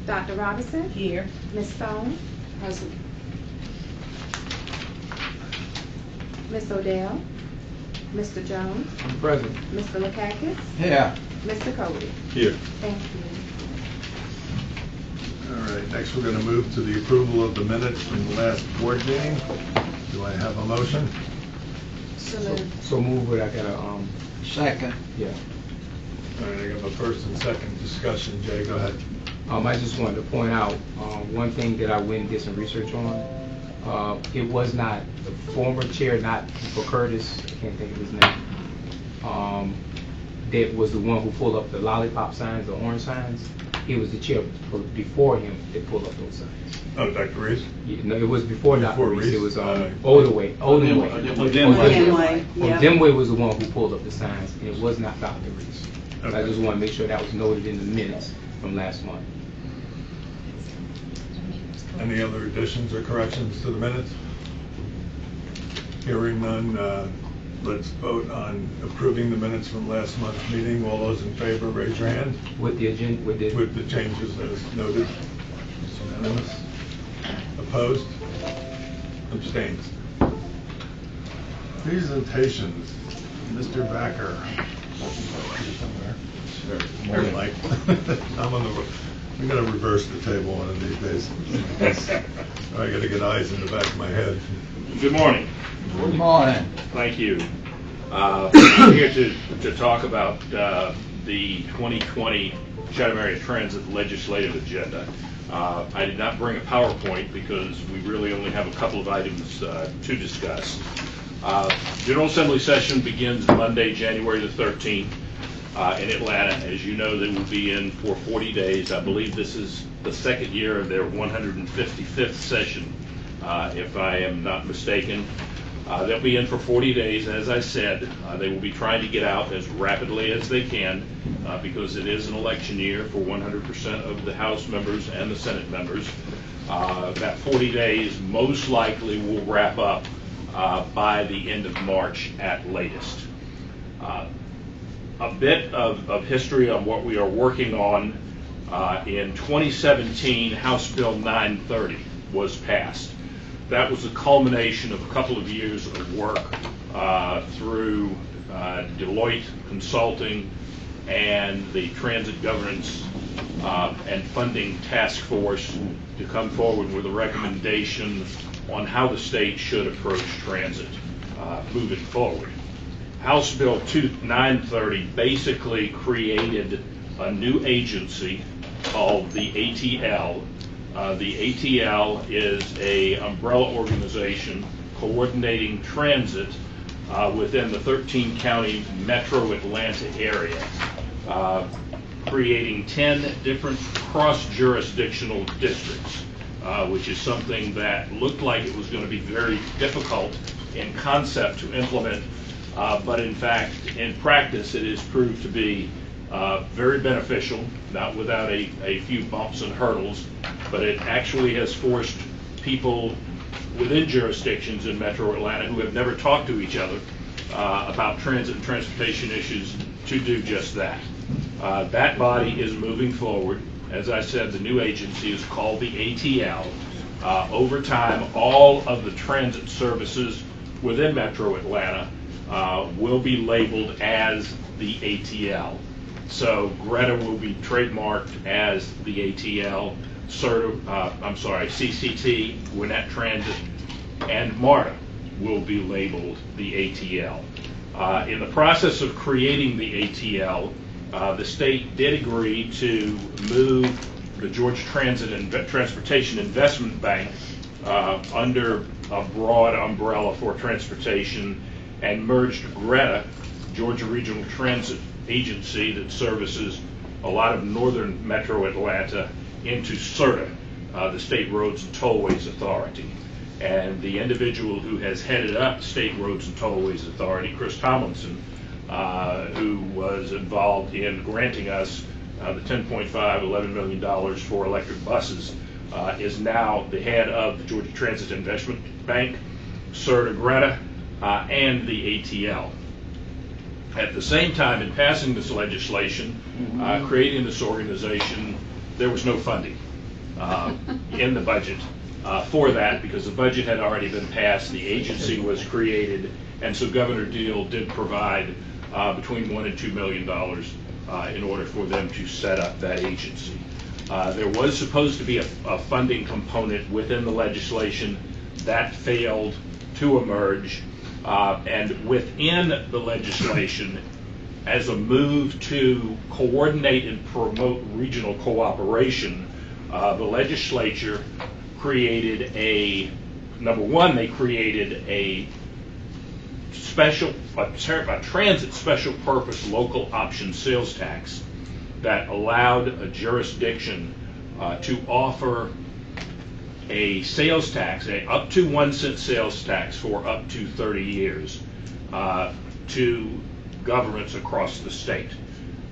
Dr. Robinson? Here. Ms. Stone? Present. Ms. Odell? Mr. Jones? I'm present. Mr. Lakakis? Here. Mr. Cody? Here. Thank you. All right, next we're going to move to the approval of the minutes from the last board meeting. Do I have a motion? So move it. I got a second. Yeah. All right, I have a first and second discussion. Jay, go ahead. I just wanted to point out one thing that I went and did some research on. It was not the former chair, not for Curtis. I can't think of his name. That was the one who pulled up the lollipop signs, the orange signs. It was the chair before him that pulled up those signs. Oh, Dr. Reese? Yeah, no, it was before Dr. Reese. It was Oldham. Dimway was the one who pulled up the signs, and it was not Dr. Reese. Okay. I just want to make sure that was noted in the minutes from last month. Any other additions or corrections to the minutes? Hearing none, let's vote on approving the minutes from last month's meeting. All those in favor, raise your hand. With the agenda, with the changes as noted. It's unanimous. Opposed? Abstains. Presentations. Mr. Backer. Sure. Here, Mike. I'm on the. We gotta reverse the table one of these days. I gotta get eyes in the back of my head. Good morning. Good morning. Thank you. I'm here to talk about the 2020 Chatham Area Transit legislative agenda. I did not bring a PowerPoint because we really only have a couple of items to discuss. General Assembly session begins Monday, January the 13th in Atlanta. As you know, they will be in for 40 days. I believe this is the second year of their 155th session, if I am not mistaken. They'll be in for 40 days, as I said. They will be trying to get out as rapidly as they can because it is an election year for 100% of the House members and the Senate members. That 40 days most likely will wrap up by the end of March at latest. A bit of history on what we are working on. In 2017, House Bill 930 was passed. That was a culmination of a couple of years of work through Deloitte Consulting and the Transit Governance and Funding Task Force to come forward with a recommendation on how the state should approach transit moving forward. House Bill 930 basically created a new agency called the ATL. The ATL is an umbrella organization coordinating transit within the 13-county metro Atlanta area, creating 10 different cross-jurisdictional districts, which is something that looked like it was going to be very difficult in concept to implement, but in fact, in practice, it has proved to be very beneficial, not without a few bumps and hurdles, but it actually has forced people within jurisdictions in Metro Atlanta who have never talked to each other about transit and transportation issues to do just that. That body is moving forward. As I said, the new agency is called the ATL. Over time, all of the transit services within Metro Atlanta will be labeled as the ATL. So Greta will be trademarked as the ATL, CCT, Gwinnett Transit, and MARTA will be labeled the ATL. In the process of creating the ATL, the state did agree to move the Georgia Transit and Transportation Investment Bank under a broad umbrella for transportation and merged Greta, Georgia Regional Transit Agency that services a lot of northern metro Atlanta, into CERTA, the State Roads and Tollways Authority. And the individual who has headed up State Roads and Tollways Authority, Chris Tomlinson, who was involved in granting us the $11 million for electric buses, is now the head of the Georgia Transit Investment Bank, CERTA Greta, and the ATL. At the same time, in passing this legislation, creating this organization, there was no funding. in the budget for that, because the budget had already been passed, the agency was created, and so Governor Deal did provide between $1 and $2 million in order for them to set up that agency. There was supposed to be a funding component within the legislation. That failed to emerge, and within the legislation, as a move to coordinate and promote regional cooperation, the legislature created they created a transit special purpose local option sales tax that allowed a jurisdiction to offer a sales tax, up to 1 cent sales tax for up to 30 years to governments across the state.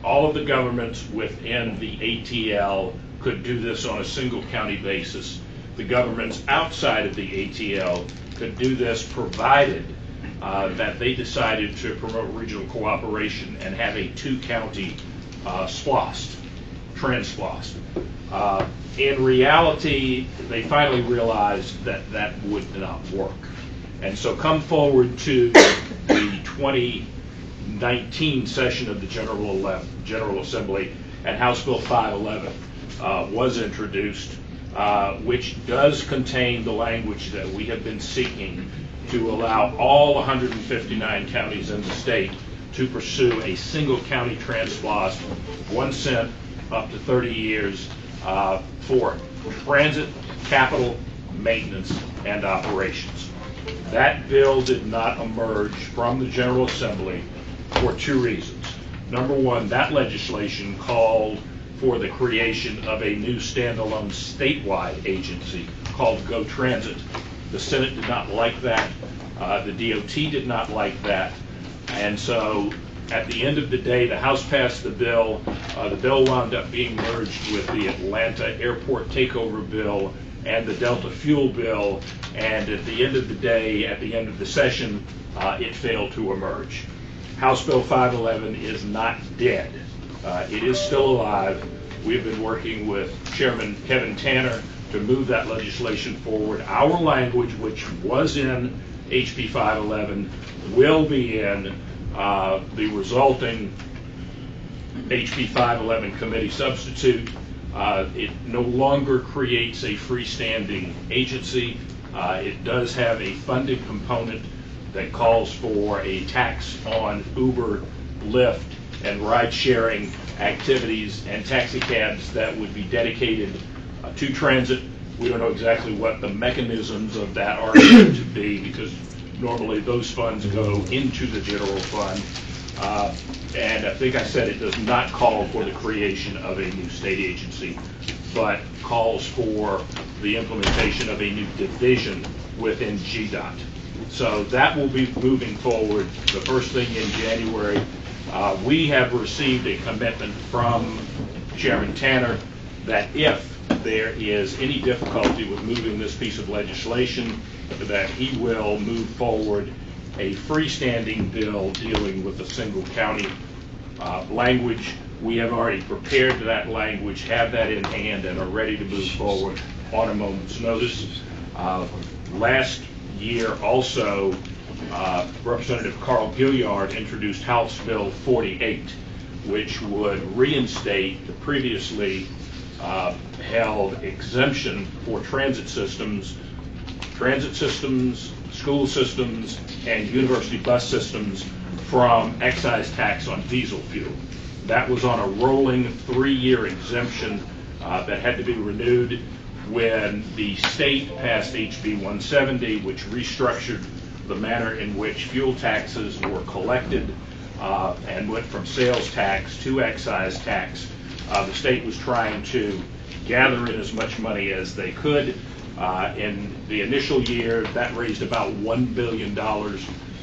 All of the governments within the ATL could do this on a single county basis. The governments outside of the ATL could do this provided that they decided to promote regional cooperation and have a 2-county trans-splost. In reality, they finally realized that that would not work. And so come forward to the 2019 session of the General Assembly, and House Bill 511 was introduced, which does contain the language that we have been seeking to allow all 159 counties in the state to pursue a single county trans-splost, 1 cent up to 30 years for transit, capital, maintenance, and operations. That bill did not emerge from the General Assembly for 2 reasons. Number one, that legislation called for the creation of a new standalone statewide agency called Go Transit. The Senate did not like that. The DOT did not like that. And so at the end of the day, the House passed the bill. The bill wound up being merged with the Atlanta Airport Takeover Bill and the Delta Fuel Bill. And at the end of the day, at the end of the session, it failed to emerge. House Bill 511 is not dead. It is still alive. We've been working with Chairman Kevin Tanner to move that legislation forward. Our language, which was in HB 511, will be in the resulting HB 511 committee substitute. It no longer creates a freestanding agency. It does have a funded component that calls for a tax on Uber, Lyft, and ride-sharing activities and taxi cabs that would be dedicated to transit. We don't know exactly what the mechanisms of that are going to be, because normally those funds go into the general fund. And I think I said it does not call for the creation of a new state agency, but calls for the implementation of a new division within GDOT. So that will be moving forward the first thing in January. We have received a commitment from Chairman Tanner that if there is any difficulty with moving this piece of legislation, that he will move forward a freestanding bill dealing with the single county language. We have already prepared that language, have that in hand, and are ready to move forward on a moment's notice. Last year also, Representative Carl Gilliard introduced House Bill 48, which would reinstate the previously held exemption for transit systems, school systems, and university bus systems from excise tax on diesel fuel. That was on a rolling 3-year exemption that had to be renewed when the state passed HB 170, which restructured the manner in which fuel taxes were collected and went from sales tax to excise tax. The state was trying to gather in as much money as they could. In the initial year, that raised about $1 billion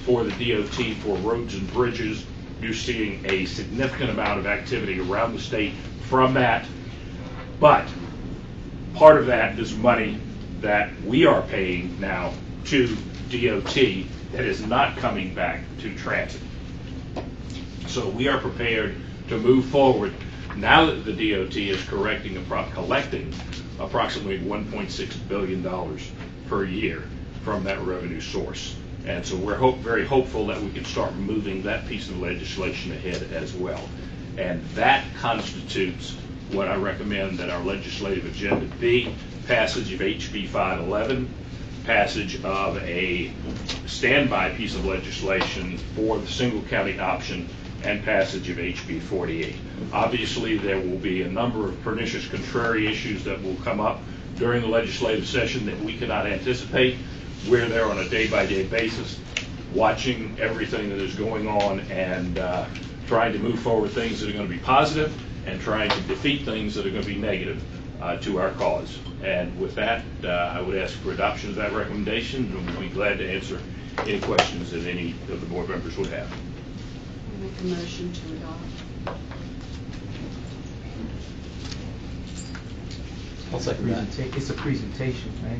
for the DOT for roads and bridges. You're seeing a significant amount of activity around the state from that. But part of that is money that we are paying now to DOT that is not coming back to transit. So we are prepared to move forward. Now that the DOT is collecting approximately $1.6 billion per year from that revenue source. And so we're very hopeful that we can start moving that piece of legislation ahead as well. And that constitutes what I recommend that our legislative agenda be: passage of HB 511, passage of a standby piece of legislation for the single county option, and passage of HB 48. Obviously, there will be a number of pernicious contrary issues that will come up during the legislative session that we cannot anticipate. We're there on a day-by-day basis, watching everything that is going on and trying to move forward things that are going to be positive and trying to defeat things that are going to be negative to our cause. And with that, I would ask for adoption of that recommendation, and we'll be glad to answer any questions that any of the board members would have. Make a motion to adopt. I'll second that. It's a presentation, right?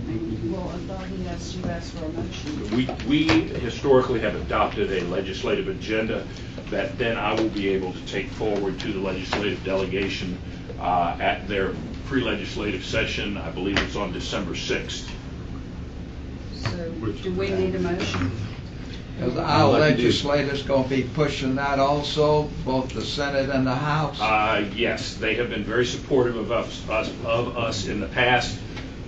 Well, I thought you asked for a motion. We historically have adopted a legislative agenda that then I will be able to take forward to the legislative delegation at their pre-legislative session. I believe it's on December 6th. So, do we need a motion? Because our legislators going to be pushing that also, both the Senate and the House? Yes, they have been very supportive of us in the past.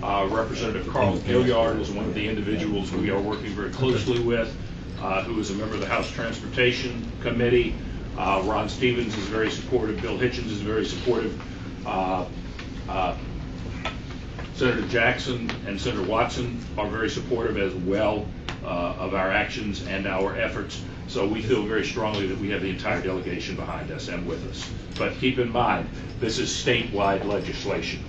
Representative Carl Gilliard is one of the individuals we are working very closely with, who is a member of the House Transportation Committee. Ron Stevens is very supportive. Bill Hitchens is very supportive. Senator Jackson and Senator Watson are very supportive as well of our actions and our efforts. So we feel very strongly that we have the entire delegation behind us and with us. But keep in mind, this is statewide legislation.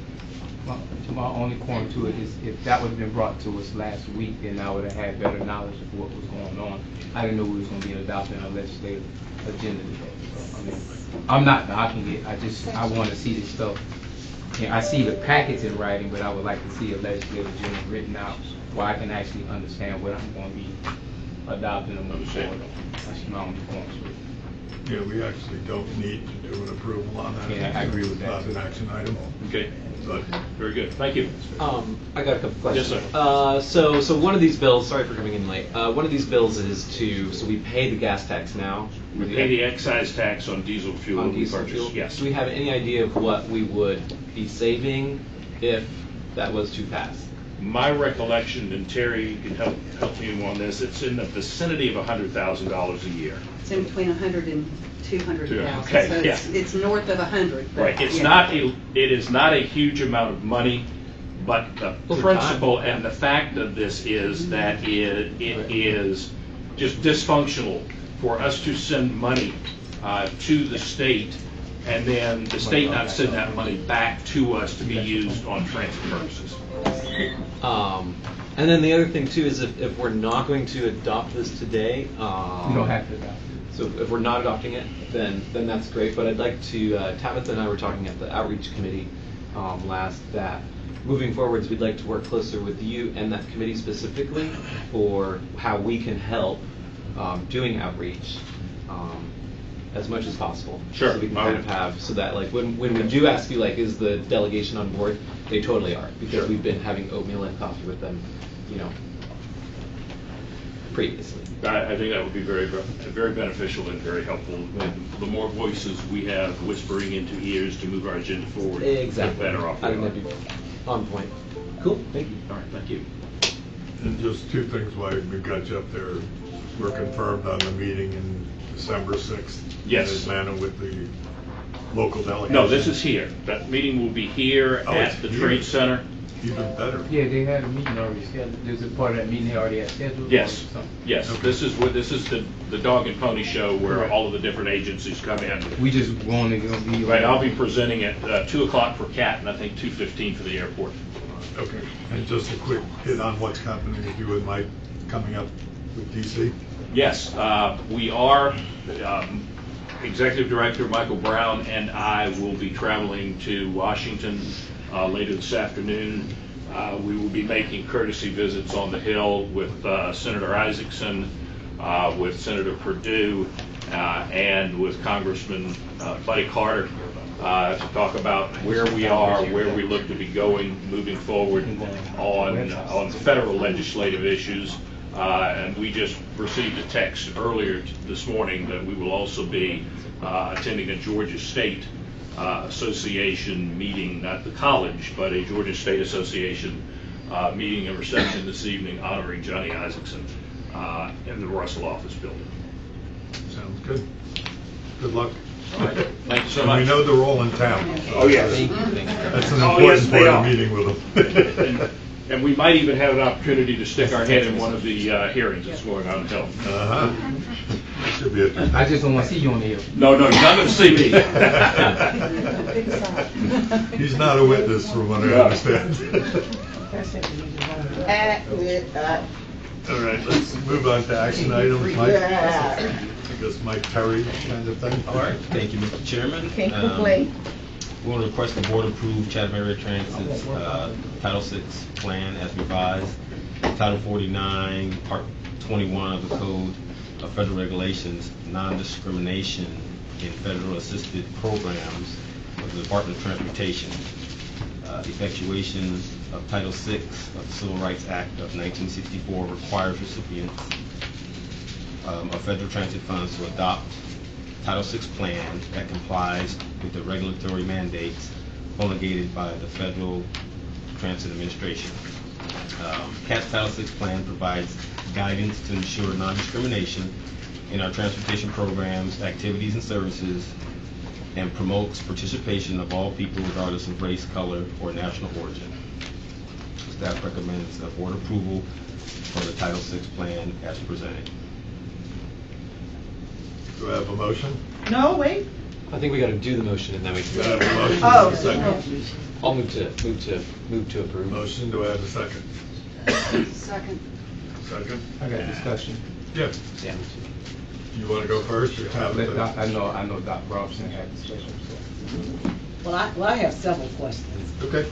My only point to it is if that would have been brought to us last week, then I would have had better knowledge of what was going on. I didn't know we was going to be adopting a legislative agenda today. So, I mean, I'm not knocking it. I want to see this stuff. I see the packets in writing, but I would like to see a legislative agenda written out where I can actually understand what I'm going to be adopting and moving forward. That's my only point. Yeah, we actually don't need to do an approval on that. Yeah, I agree with that. It's not an action item. Okay, But very good. Thank you. I got a couple questions. Yes, sir. So one of these bills, sorry for coming in late, one of these bills is so we pay the gas tax now. We pay the excise tax on diesel fuel on we diesel purchase. fuel. Yes. Do we have any idea of what we would be saving if that was to pass? My recollection, and Terry, you can help me on this, it's in the vicinity of $100,000 a year. It's in between 100 and 200,000. Okay, So yeah. it's north of 100. but Right, it's yeah. not it is not a huge amount of money, but the Over principle time. and the fact of this is that it is just dysfunctional for us to send money to the state and then the state not send that money back to us to be used on transit purposes. And then the other thing too is if we're not going to adopt this today, You don't have to adopt it. so if we're not adopting it, then that's great. But I'd like to, Tabitha and I were talking at the outreach committee last that moving forwards, we'd like to work closer with you and that committee specifically for how we can help doing outreach as much as possible. Sure. So we can kind of have, so that like when we do ask you like, is the delegation on board? They totally are, because Sure. we've been having oatmeal and coffee with them, previously. I think that would be very beneficial and very helpful. The more voices we have whispering into ears to move our agenda forward, Exactly. the better off we I are. think that'd be on point. Cool, thank you. All right, thank you. And just two things while we've got you up there. We're confirmed on the meeting in December 6th. Yes. In Atlanta with the local delegation. No, this is here. That meeting will be here Oh, at it's the here. Trade Center. Even better. Yeah, they had a meeting already scheduled. There's a part of that meeting they already had scheduled? Yes, or something? yes. Okay. This is the dog and pony show where Correct. all of the different agencies come in. We just wanted to be. Right, I'll be presenting at 2 o'clock for CAT and I think 2:15 for the airport. Okay. And just a quick hit on what's happening with you and Mike coming up with DC. Yes, we are. Executive Director Michael Brown and I will be traveling to Washington later this afternoon. We will be making courtesy visits on the Hill with Senator Isaacson, with Senator Perdue, and with Congressman Buddy Carter. to talk about where we are, where we look to be going, moving forward on federal legislative issues. And we just received a text earlier this morning that we will also be attending a Georgia State Association meeting, not the college, but a Georgia State Association meeting and reception this evening honoring Johnny Isaacson in the Russell office building. Sounds good. Good luck. All right. Thank you so And much. we know they're all in town. Oh, yes. That's an Oh, yes, important they part are. of meeting with them. And we might even have an opportunity to stick our head in one of the hearings that's going on in Chatham. Uh-huh. Should be a I just don't want to see you on the hill. No, you're not going to see me. He's not a witness from what I understand. All right, let's move on to action items. Mike? I guess Mike Terry kind of thing. All right, thank you, Mr. Chairman. Can't complain. We want to request the board approve Chatham Area Transit's Title VI plan as revised, Title 49, Part 21 of the Code of Federal Regulations, non-discrimination in federal assisted programs of the Department of Transportation, effectuation of Title VI of the Civil Rights Act of 1964 requires recipients of federal transit funds to adopt Title VI plan that complies with the regulatory mandates promulgated by the Federal Transit Administration. CAT's Title VI plan provides guidance to ensure non-discrimination in our transportation programs, activities, and services, and promotes participation of all people regardless of race, color, or national origin. Staff recommends board approval for the Title VI plan as presented. Do I have a motion? No, wait. I think we got to do the motion and then we Do I have can. a motion? Oh. Second. I'll move to approve. Motion, do I have a second? Second. Second? I got discussion. Yeah. Yeah. You want to go first or Tabitha? I know Dr. Robinson had discussion. So. Well, I have several questions. Okay.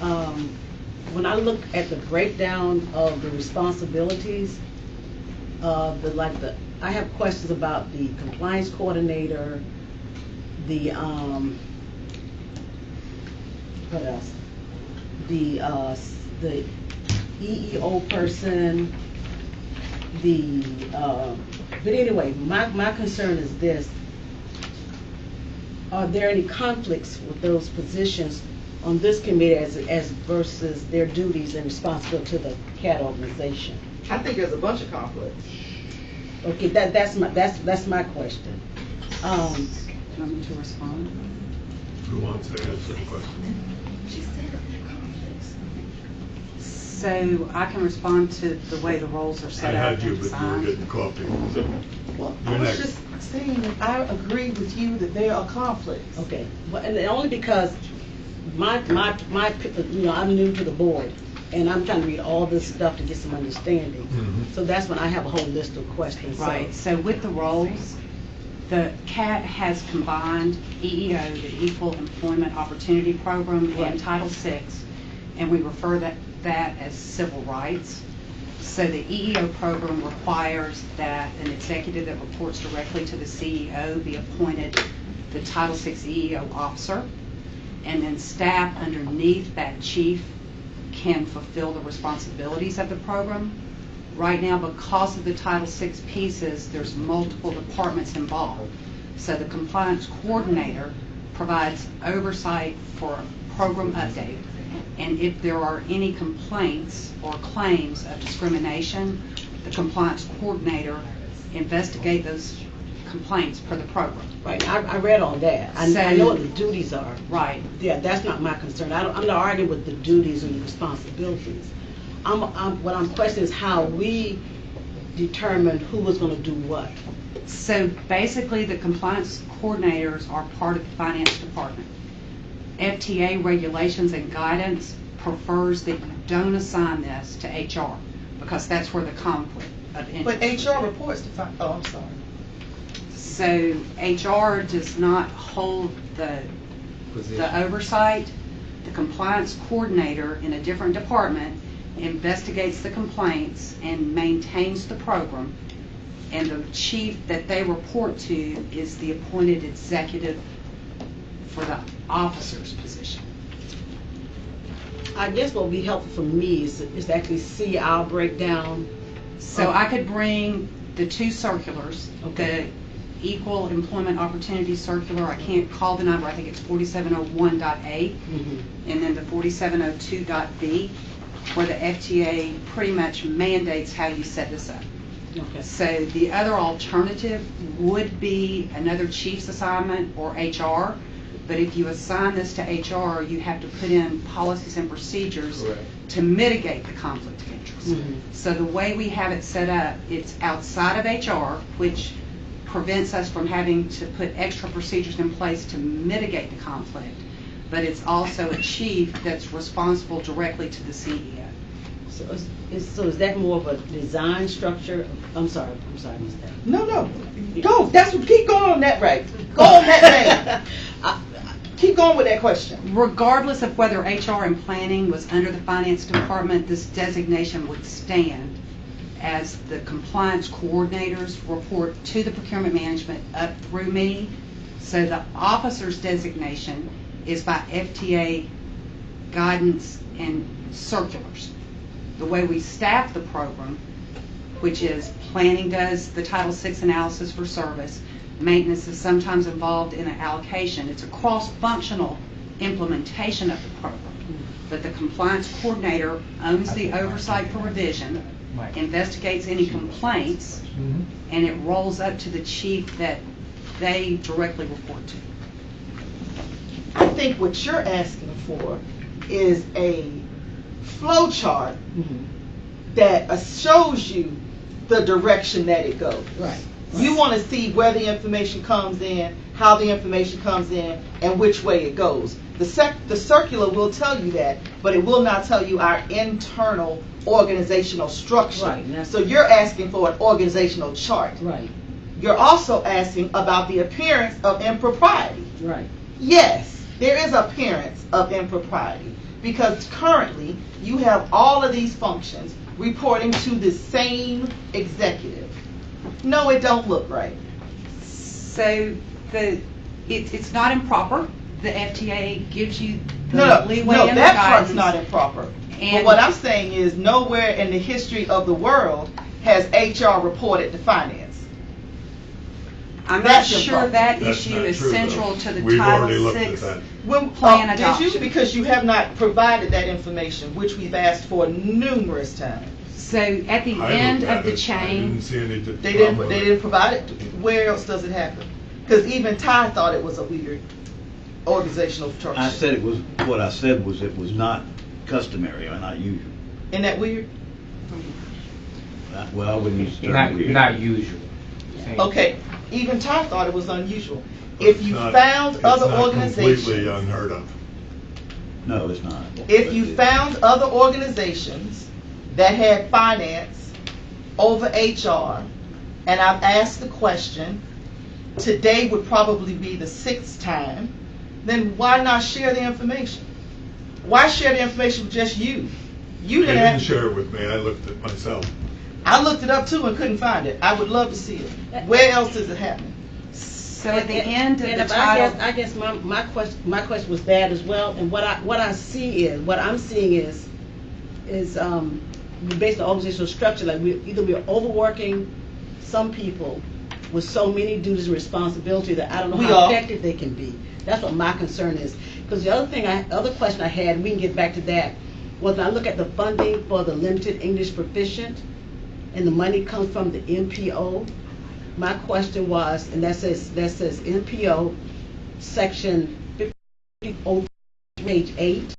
When I look at the breakdown of the responsibilities, I have questions about the compliance coordinator, the what else? The EEO person, but anyway, my concern is this. Are there any conflicts with those positions on this committee as versus their duties and responsibility to the CAT organization? I think there's a bunch of conflicts. Okay, that's my question. Do you want me to respond? Who wants to answer the question? So I can respond to the way the roles are I set up had you, and but you were designed. getting coffee. Well, You're I was next. just saying that I agree with you that there are conflicts. Okay, well, and only because I'm new to the board, and I'm trying to read all this stuff to get some understanding. Mhm. So that's when I have a whole list of questions. So- Right, so with the roles, the CAT has combined EEO, the Equal Employment Opportunity Program, Right. and Title VI, and we refer that as civil rights. So the EEO program requires that an executive that reports directly to the CEO be appointed the Title VI EEO officer, and then staff underneath that chief can fulfill the responsibilities of the program. Right now, because of the Title VI pieces, there's multiple departments involved. So the compliance coordinator provides oversight for program update. And if there are any complaints or claims of discrimination, the compliance coordinator investigate those complaints per the program. Right, I read all that. I know what the duties are. Right. Yeah, that's not my concern. I'm not arguing with the duties and the responsibilities. What I'm questioning is how we determine who is going to do what. So basically, the compliance coordinators are part of the finance department. FTA regulations and guidance prefers that you don't assign this to HR because that's where the conflict of interest. But HR reports to I'm sorry. So HR does not hold the oversight. The compliance coordinator in a different department investigates the complaints and maintains the program. And the chief that they report to is the appointed executive for the officer's position. I guess what would be helpful for me is to actually see our breakdown. So I could bring the two circulars, Okay. the Equal Employment Opportunity Circular, I can't call the number, I think it's 4701.A, and then the 4702.B, where the FTA pretty much mandates how you set this up. Okay. So the other alternative would be another chief's assignment or HR, but if you assign this to HR, you have to put in policies and procedures Correct. to mitigate the conflict of interest. Mhm. So the way we have it set up, it's outside of HR, which prevents us from having to put extra procedures in place to mitigate the conflict, but it's also a chief that's responsible directly to the CEO. So is that more of a design structure? I'm sorry, Ms. Dale. No, go, keep going on that right. Go on that vein. Keep going with that question. Regardless of whether HR and planning was under the finance department, this designation would stand as the compliance coordinators report to the procurement management up through me. So the officer's designation is by FTA guidance and circulars. The way we staff the program, which is planning does the Title VI analysis for service, maintenance is sometimes involved in an allocation. It's a cross-functional implementation of the program. But the compliance coordinator owns the oversight for revision, investigates any complaints, and it rolls up to the chief that they directly report to. I think what you're asking for is a flow chart that shows you the direction that it goes. Right. You want to see where the information comes in, how the information comes in, and which way it goes. The circular will tell you that, but it will not tell you our internal organizational structure. Right. So you're asking for an organizational chart. Right. You're also asking about the appearance of impropriety. Right. Yes, there is appearance of impropriety because currently you have all of these functions reporting to the same executive. No, it don't look right. So it's not improper. The FTA gives you the No, leeway no, and the that guidance. part's not improper. But And- what I'm saying is nowhere in the history of the world has HR reported to finance. I'm not That's sure improper. that That's issue not is true, central though. to the We've already Title looked at VI that. When, plan did adoption. you? Because you have not provided that information, which we've asked for numerous times. So at the I end looked at of the it. I chain, didn't see any They problem didn't. with They it. didn't provide it. Where else does it happen? Because even Ty thought it was a weird organizational structure. I said it was, what I said was it was not customary or not usual. Isn't that weird? Well, I wouldn't use the term weird. Not usual. Okay. Even Ty thought it was unusual. If you It's not- found other It's not completely organizations, unheard of. No, it's not. if But you it- found other organizations that had finance over HR, and I've asked the question, today would probably be the 6th time, then why not share the information? Why share the information with just you? You They didn't didn't have. share it with me. I looked at it myself. I looked it up too and couldn't find it. I would love to see it. Where else is it happening? so at the end of And the if title, I guess my question was that as well. And what I'm seeing is based on organizational structure, like we're overworking some people with so many duties and responsibility that I don't know We how are. effective they can be. That's what my concern is. Because the other question I had, we can get back to that, was when I look at the funding for the limited English proficient, and the money comes from the MPO. My question was, and that says MPO section 50, page 8.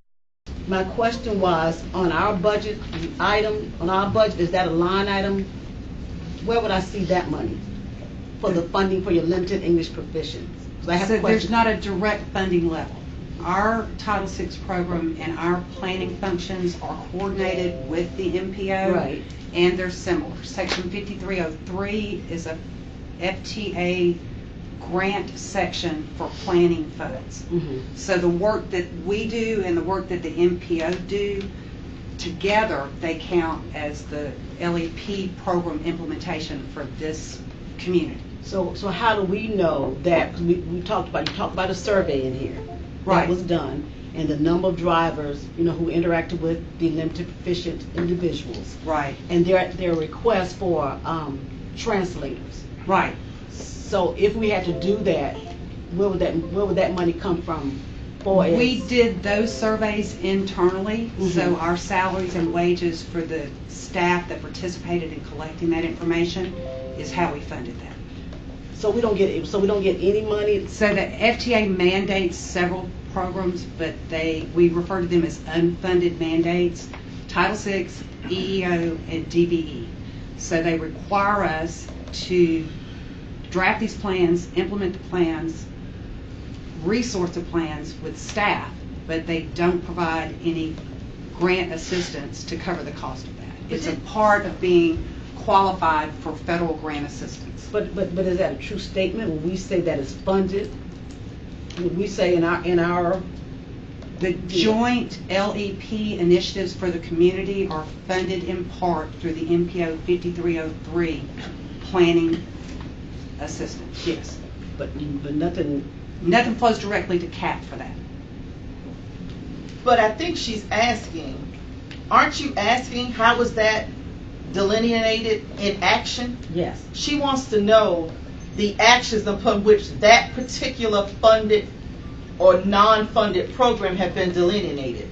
My question was, on our budget item, is that a line item? Where would I see that money for the funding for your limited English proficiency? 'Cause I have so a there's question. not a direct funding level. Our Title VI program and our planning functions are coordinated with the MPO. Right. And they're similar. Section 5303 is a FTA grant section for planning funds. Mhm. So the work that we do and the work that the MPO do, together they count as the LEP program implementation for this community. So how do we know that? 'Cause you talked about a survey in here. Right. that was done, and the number of drivers, who interacted with the limited proficient individuals. Right. And their requests for translators. Right. So if we had to do that, where would that money come from? We did those surveys internally, so our salaries and wages for the staff that participated in collecting that information is how we funded that. So we don't get any money. So the FTA mandates several programs, but we refer to them as unfunded mandates: Title VI, EEO, and DBE. So they require us to draft these plans, implement the plans, resource the plans with staff, but they don't provide any grant assistance to cover the cost of that. It's a part of being qualified for federal grant assistance. But is that a true statement? When we say that it's funded, would we say in our The joint LEP initiatives for the community are funded in part through the MPO 5303 planning assistance, yes. But nothing. Nothing flows directly to CAP for that. But I think she's asking, aren't you asking how was that delineated in action? Yes. She wants to know the actions upon which that particular funded or non-funded program have been delineated.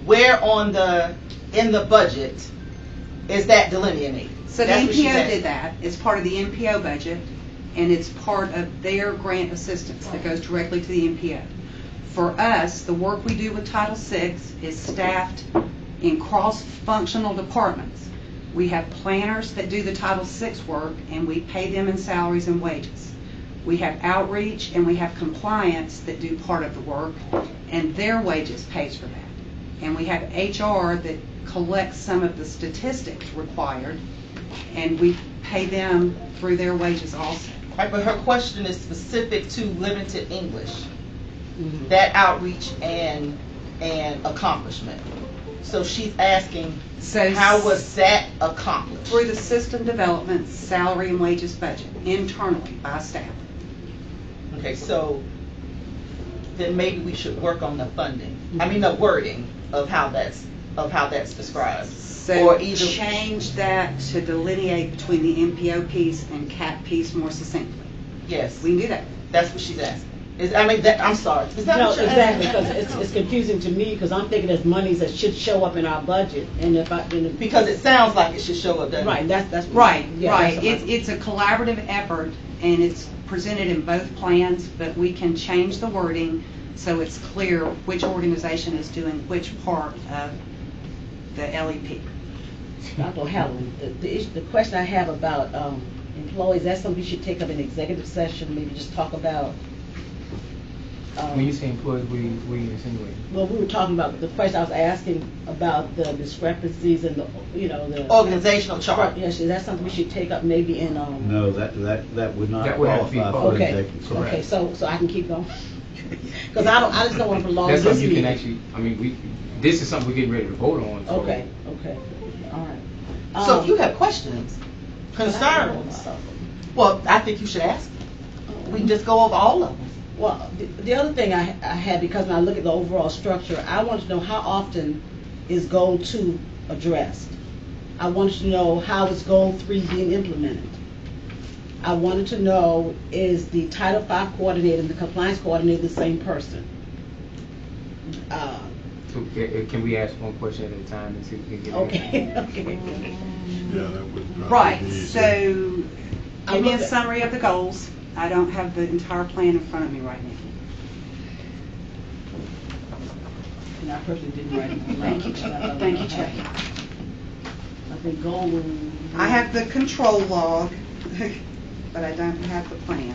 Where in the budget is that delineated? So the That's what she's MPO asking. did that. It's part of the MPO budget, and it's part of their grant assistance that goes directly to the MPO. For us, the work we do with Title VI is staffed in cross-functional departments. We have planners that do the Title VI work, and we pay them in salaries and wages. We have outreach and we have compliance that do part of the work, and their wages pays for that. And we have HR that collects some of the statistics required, and we pay them through their wages also. Right, but her question is specific to limited English, that outreach and accomplishment. So she's asking, So how was that accomplished? Through the system development salary and wages budget internally by staff. Okay, so then maybe we should work on the funding. I mean, the wording of how that's described. So Or either change that to delineate between the MPO piece and CAP piece more succinctly. Yes, We can do that. that's what she's asking. I'm sorry. Is that No, what you're exactly, asking? because it's confusing to me, because I'm thinking there's monies that should show up in our budget, and Because it sounds like it should show up, doesn't it? right, that's Right, yeah, right. that's what It's a collaborative effort, and it's presented in both plans, but we can change the wording so it's clear which organization is doing which part of the LEP. Dr. Helen, the question I have about employees, that's something we should take up in executive session, maybe just talk about. When you say employees, what are you insinuating? Well, we were talking about, the question I was asking about the discrepancies and the Organizational chart. Yes, is that something we should take up maybe in, No, that would not That would have to be qualify for okay, executive session. okay, so I can keep going? Because I just don't want to prolong That's this something you can meeting. actually, this is something we're getting ready to vote on. So. Okay, all right. So if you have questions, concerns, well, I think you should ask. We can just go over all of them. Well, the other thing I had, because when I look at the overall structure, I wanted to know how often is Goal 2 addressed? I wanted to know how is Goal 3 being implemented? I wanted to know, is the Title V coordinator and the compliance coordinator the same person? So can we ask one question at a time and see if we can get Okay, it? okay. Yeah, that would probably Right, be so easier. give me a summary of the goals. I don't have the entire plan in front of me right now. And I personally didn't write it. Thank you, thank you, Chuck. I think Goal. I have the control log, but I don't have the plan.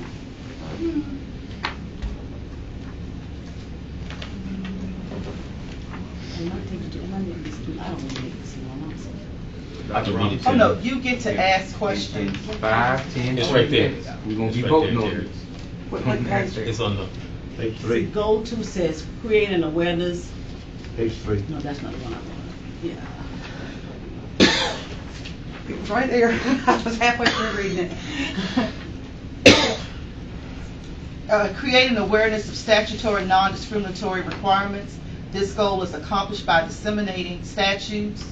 I can read it to Oh, you. no, you get to ask questions. 5, 10, It's 20 right there. minutes. We're going to It's be right voting there, on Terry. this. What page? It's on the, Page 3, Goal 2 says create an awareness. page 3. No, that's not the one I want. Yeah. It was right there. I was halfway through reading it. creating awareness of statutory non-discriminatory requirements. This goal is accomplished by disseminating statutes,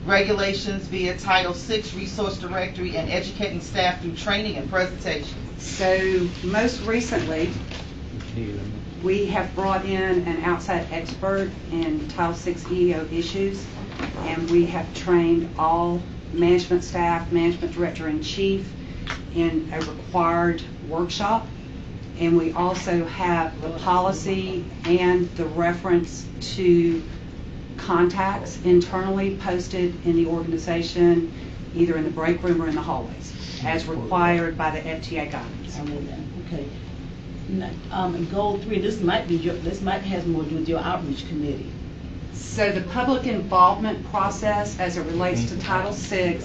regulations via Title VI resource directory, and educating staff through training and presentations. So most recently, we have brought in an outside expert in Title VI EEO issues, and we have trained all management staff, management director and chief in a required workshop. And we also have the policy and the reference to contacts internally posted in the organization, either in the break room or in the hallways, as required by the FTA guidance. I read that. Okay. Goal 3. This might has more to do with your outreach committee. So the public involvement process as it relates to Title VI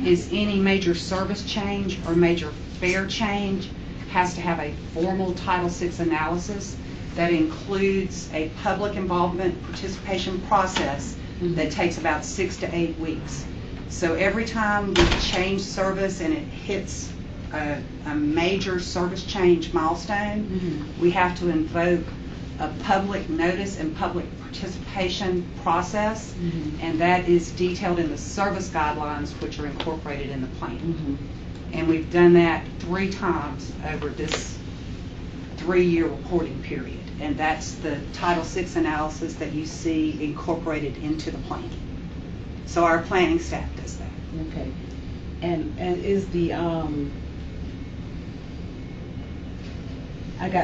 is any major service change or major fare change has to have a formal Title VI analysis that includes a public involvement participation process that takes about 6 to 8 weeks. So every time we change service and it hits a major service change milestone, we have to invoke a public notice and public participation process, and that is detailed in the service guidelines, which are incorporated in the plan. And we've done that 3 times over this 3-year reporting period, and that's the Title VI analysis that you see incorporated into the plan. So our planning staff does that. Okay. And is the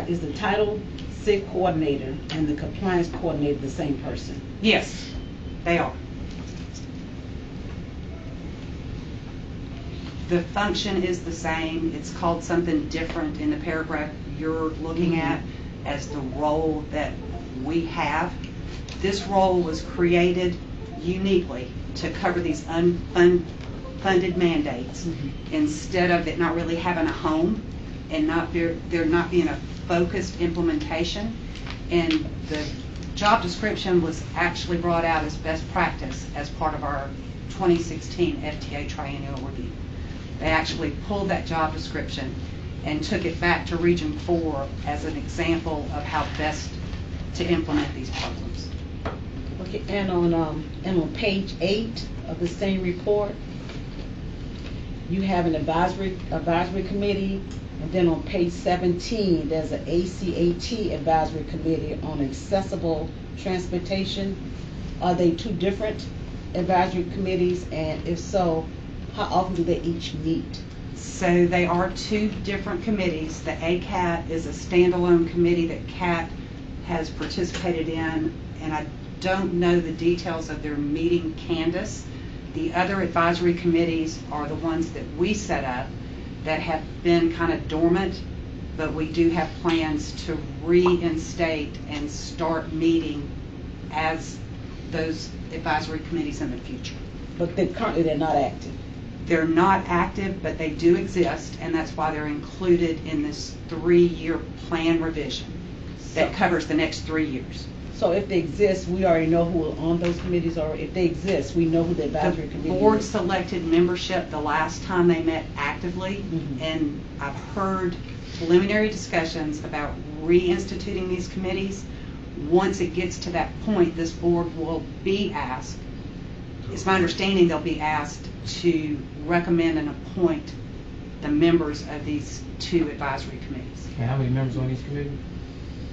is the Title VI coordinator and the compliance coordinator the same person? Yes, they are. The function is the same. It's called something different in the paragraph you're looking at as the role that we have. This role was created uniquely to cover these unfunded mandates instead of it not really having a home and there not being a focused implementation. And the job description was actually brought out as best practice as part of our 2016 FTA triennial review. They actually pulled that job description and took it back to Region 4 as an example of how best to implement these programs. Okay, and on page 8 of the same report, you have an advisory committee, and then on page 17, there's an ACAT advisory committee on accessible transportation. Are they 2 different advisory committees, and if so, how often do they each meet? So they are 2 different committees. The ACAT is a standalone committee that CAT has participated in, and I don't know the details of their meeting canvas. The other advisory committees are the ones that we set up that have been kind of dormant, but we do have plans to reinstate and start meeting as those advisory committees in the future. But currently they're not active. They're not active, but they do exist, and that's why they're included in this 3-year plan revision that covers the next 3 years. So if they exist, we already know who are on those committees, or if they exist, we know who the advisory committee is. The board selected membership the last time they met actively, and I've heard preliminary discussions about reinstituting these committees. Once it gets to that point, this board will be asked, it's my understanding they'll be asked to recommend and appoint the members of these 2 advisory committees. And how many members on each committee?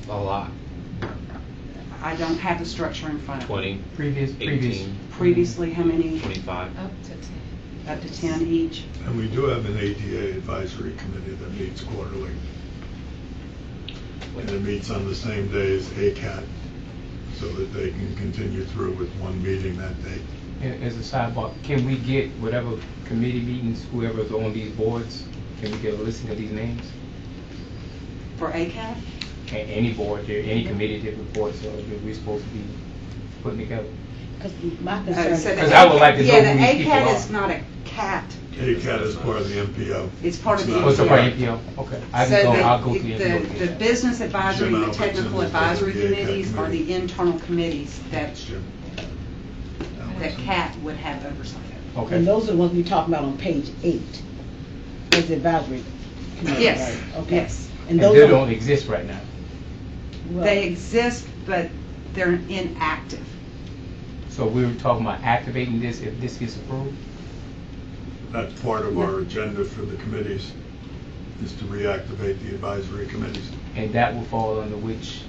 A lot. I don't have the structure in front of me. 20, 18, Previously, how many? 25. Up to 10 each. And we do have an ATA advisory committee that meets quarterly. And it meets on the same day as ACAT, so that they can continue through with one meeting that day. And as a sidebar, can we get whatever committee meetings, whoever's on these boards, can we get a listing of these names? For ACAT? Any board, any committee that reports that we're supposed to be putting together? Because my concern is... Because I would like to know who these people ACAT are. is not a CAT. ACAT is part of the MPO. It's part of the not- What's the MPO. part of MPO? Okay. I'll go to the MPO. The business advisory and the Jim technical Albertson is advisory part of the ACAT committees are the committee. internal committees that Jim. CAT would have oversight of. Okay. And those are the ones we talk about on page 8, as the advisory committee, Yes, right? Okay. yes. And those they are- don't exist right now. Well, They exist, but they're inactive. So we were talking about activating this if this gets approved? That's part of our agenda for the committees, is to reactivate the advisory committees. And that will fall under which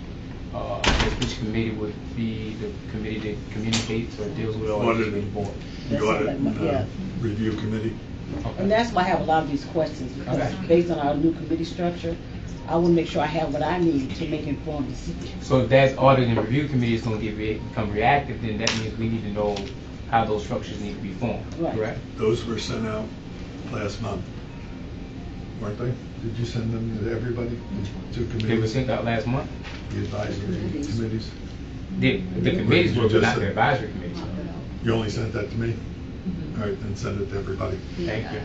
committee would be the committee that communicates or deals with all Audit. the board? The That's audit something and like- yeah. review committee. And that's why I have a lot of these questions, because Okay. based on our new committee structure, I want to make sure I have what I need to make informed decisions. So if that audit and review committee is going to become reactive, then that means we need to know how those structures need to be formed, Right. correct? Those were sent out last month, weren't they? Did you send them to everybody? The two They were committees? sent out last month. The advisory committees? The committees You were, but just not said- the advisory committees. You only sent that to me? All right, then send it to everybody. Thank you.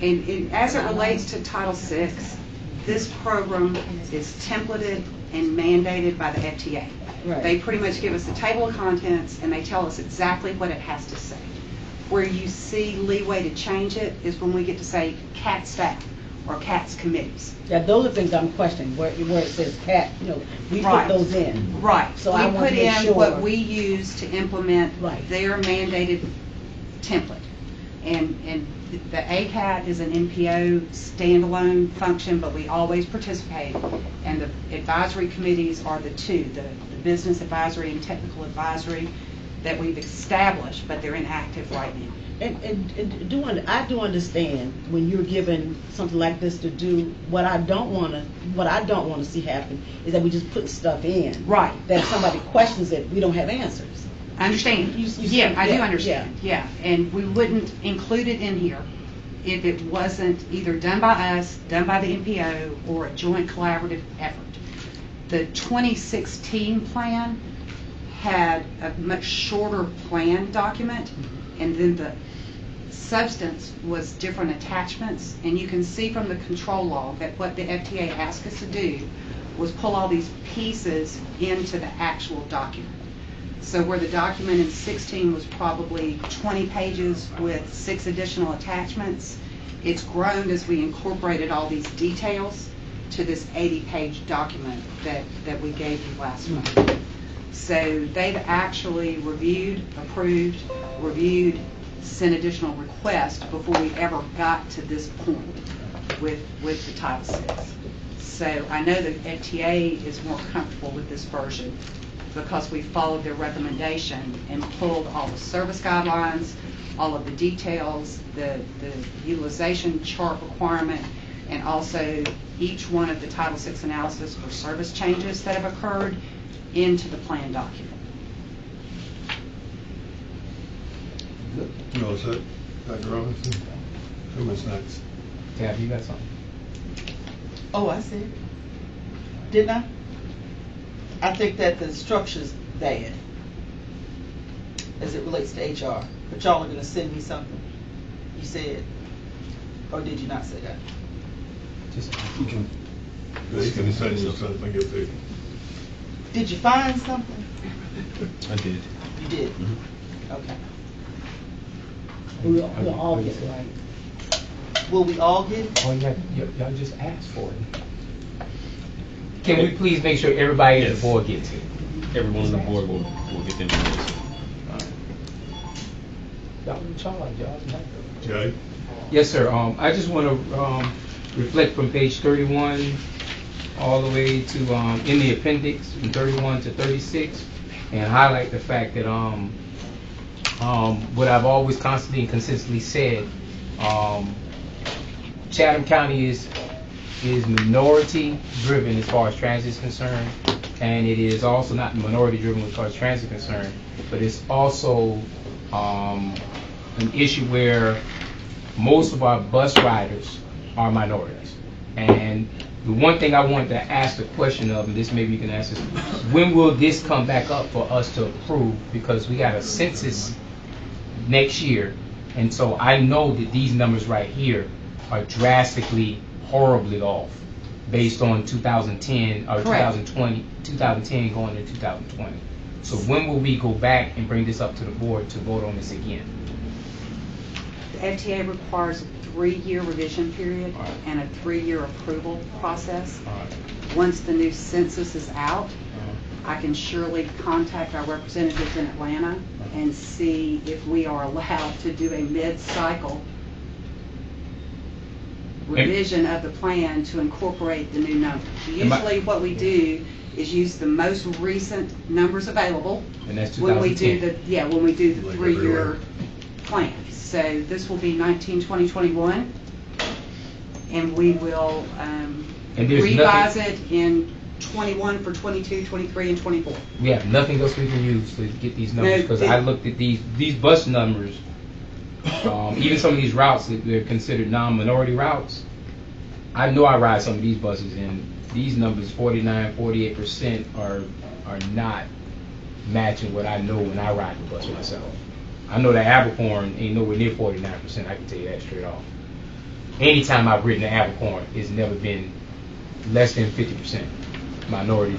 And as it relates to Title VI, this program is templated and mandated by the FTA. Right. They pretty much give us the table of contents and they tell us exactly what it has to say. Where you see leeway to change it is when we get to say CAT staff or CAT's committees. Yeah, those are things I'm questioning, where it says CAT, we put Right. those in. Right. So I We want put to make in sure. what we use to implement Right. their mandated template. And the ACAT is an NPO standalone function, but we always participate. And the advisory committees are the two, the business advisory and technical advisory that we've established, but they're inactive right now. And I do understand when you're given something like this to do, what I don't want to see happen is that we just put stuff in. Right. That if somebody questions it, we don't have answers. I understand. You see- Yeah, I do yeah, understand. Yeah, and we wouldn't include it in here if it wasn't either done by us, done by the NPO, or a joint collaborative effort. The 2016 plan had a much shorter plan document, and then the substance was different attachments, and you can see from the control log that what the FTA asked us to do was pull all these pieces into the actual document. So where the document in 16 was probably 20 pages with 6 additional attachments, it's grown as we incorporated all these details to this 80-page document that we gave you last month. So they've actually reviewed, approved, sent additional requests before we ever got to this point with the Title VI. So I know the FTA is more comfortable with this version because we followed their recommendation and pulled all the service guidelines, all of the details, the utilization chart requirement, and also each one of the Title VI analysis for service changes that have occurred into the plan document. You all set? Dr. Robinson? Who was next? Tab, you got something? Oh, I said, didn't I? I think that the structure's bad as it relates to HR, but y'all are gonna send me something, you said, or did you not say that? Just They can send you something if they, Did you find something? I did. You did? Mm-hmm. Okay. We'll all get it right. Will we all get it? Oh, y'all just asked for it. Can we please make sure everybody at Yes. the board gets it? Everyone on the board will get the information. Y'all in charge, y'all. Jay? Yes, sir. I just want to reflect from page 31 all the way to in the appendix from 31 to 36 and highlight the fact that what I've always constantly and consistently said, Chatham County is minority driven as far as transit is concerned, and it is also not minority driven as far as transit is concerned, but it's also an issue where most of our bus riders are minorities. And the one thing I wanted to ask the question of, and this maybe you can answer, when will this come back up for us to approve? Because we got a census next year, and so I know that these numbers right here are drastically, horribly off based on 2010 or Correct. 2010 going into 2020. So when will we go back and bring this up to the board to vote on this again? The FTA requires 3-year revision period All right. and a 3-year approval process. All right. Once the new census is out, Uh-huh. I can surely contact our representatives in Atlanta and see if we are allowed to do a mid-cycle revision of the plan to incorporate the new numbers. Usually what we do is use the most recent numbers available. And that's when we do 2010. when we do the Like 3-year everywhere. plan. So this will be 19, 20, 21, and we will And there's revise nothing- it in 21 for 22, 23, and 24. We have nothing else we can use to get these numbers, No, because they- I looked at these bus numbers, even some of these routes that they're considered non-minority routes. I know I ride some of these buses, and these numbers, 49, 48%, are not matching what I know when I ride the bus myself. I know that Abercorn ain't nowhere near 49%, I can tell you that straight off. Anytime I've ridden the Abercorn, it's never been less than 50% minority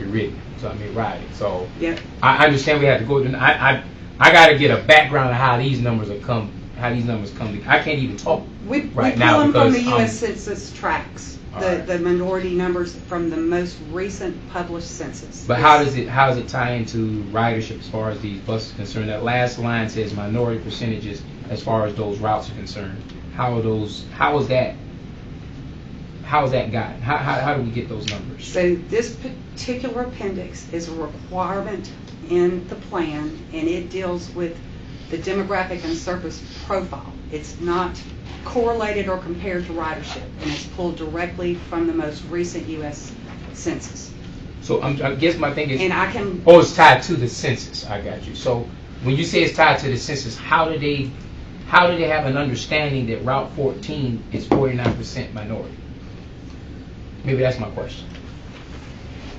ridden. So I mean riding. So Yep. I understand we have to go to. I got to get a background of how these numbers come. I can't even talk We right pull now them from because the U.S. Census tracks, All the right. minority numbers from the most recent published census. But how does it tie into ridership as far as these buses are concerned? That last line says minority percentages as far as those routes are concerned. How is that gotten? How do we get those numbers? So this particular appendix is a requirement in the plan, and it deals with the demographic and surface profile. It's not correlated or compared to ridership, and it's pulled directly from the most recent U.S. Census. So I guess my thing is, And I can, it's tied to the census. I got you. So when you say it's tied to the census, how do they have an understanding that Route 14 is 49% minority? Maybe that's my question.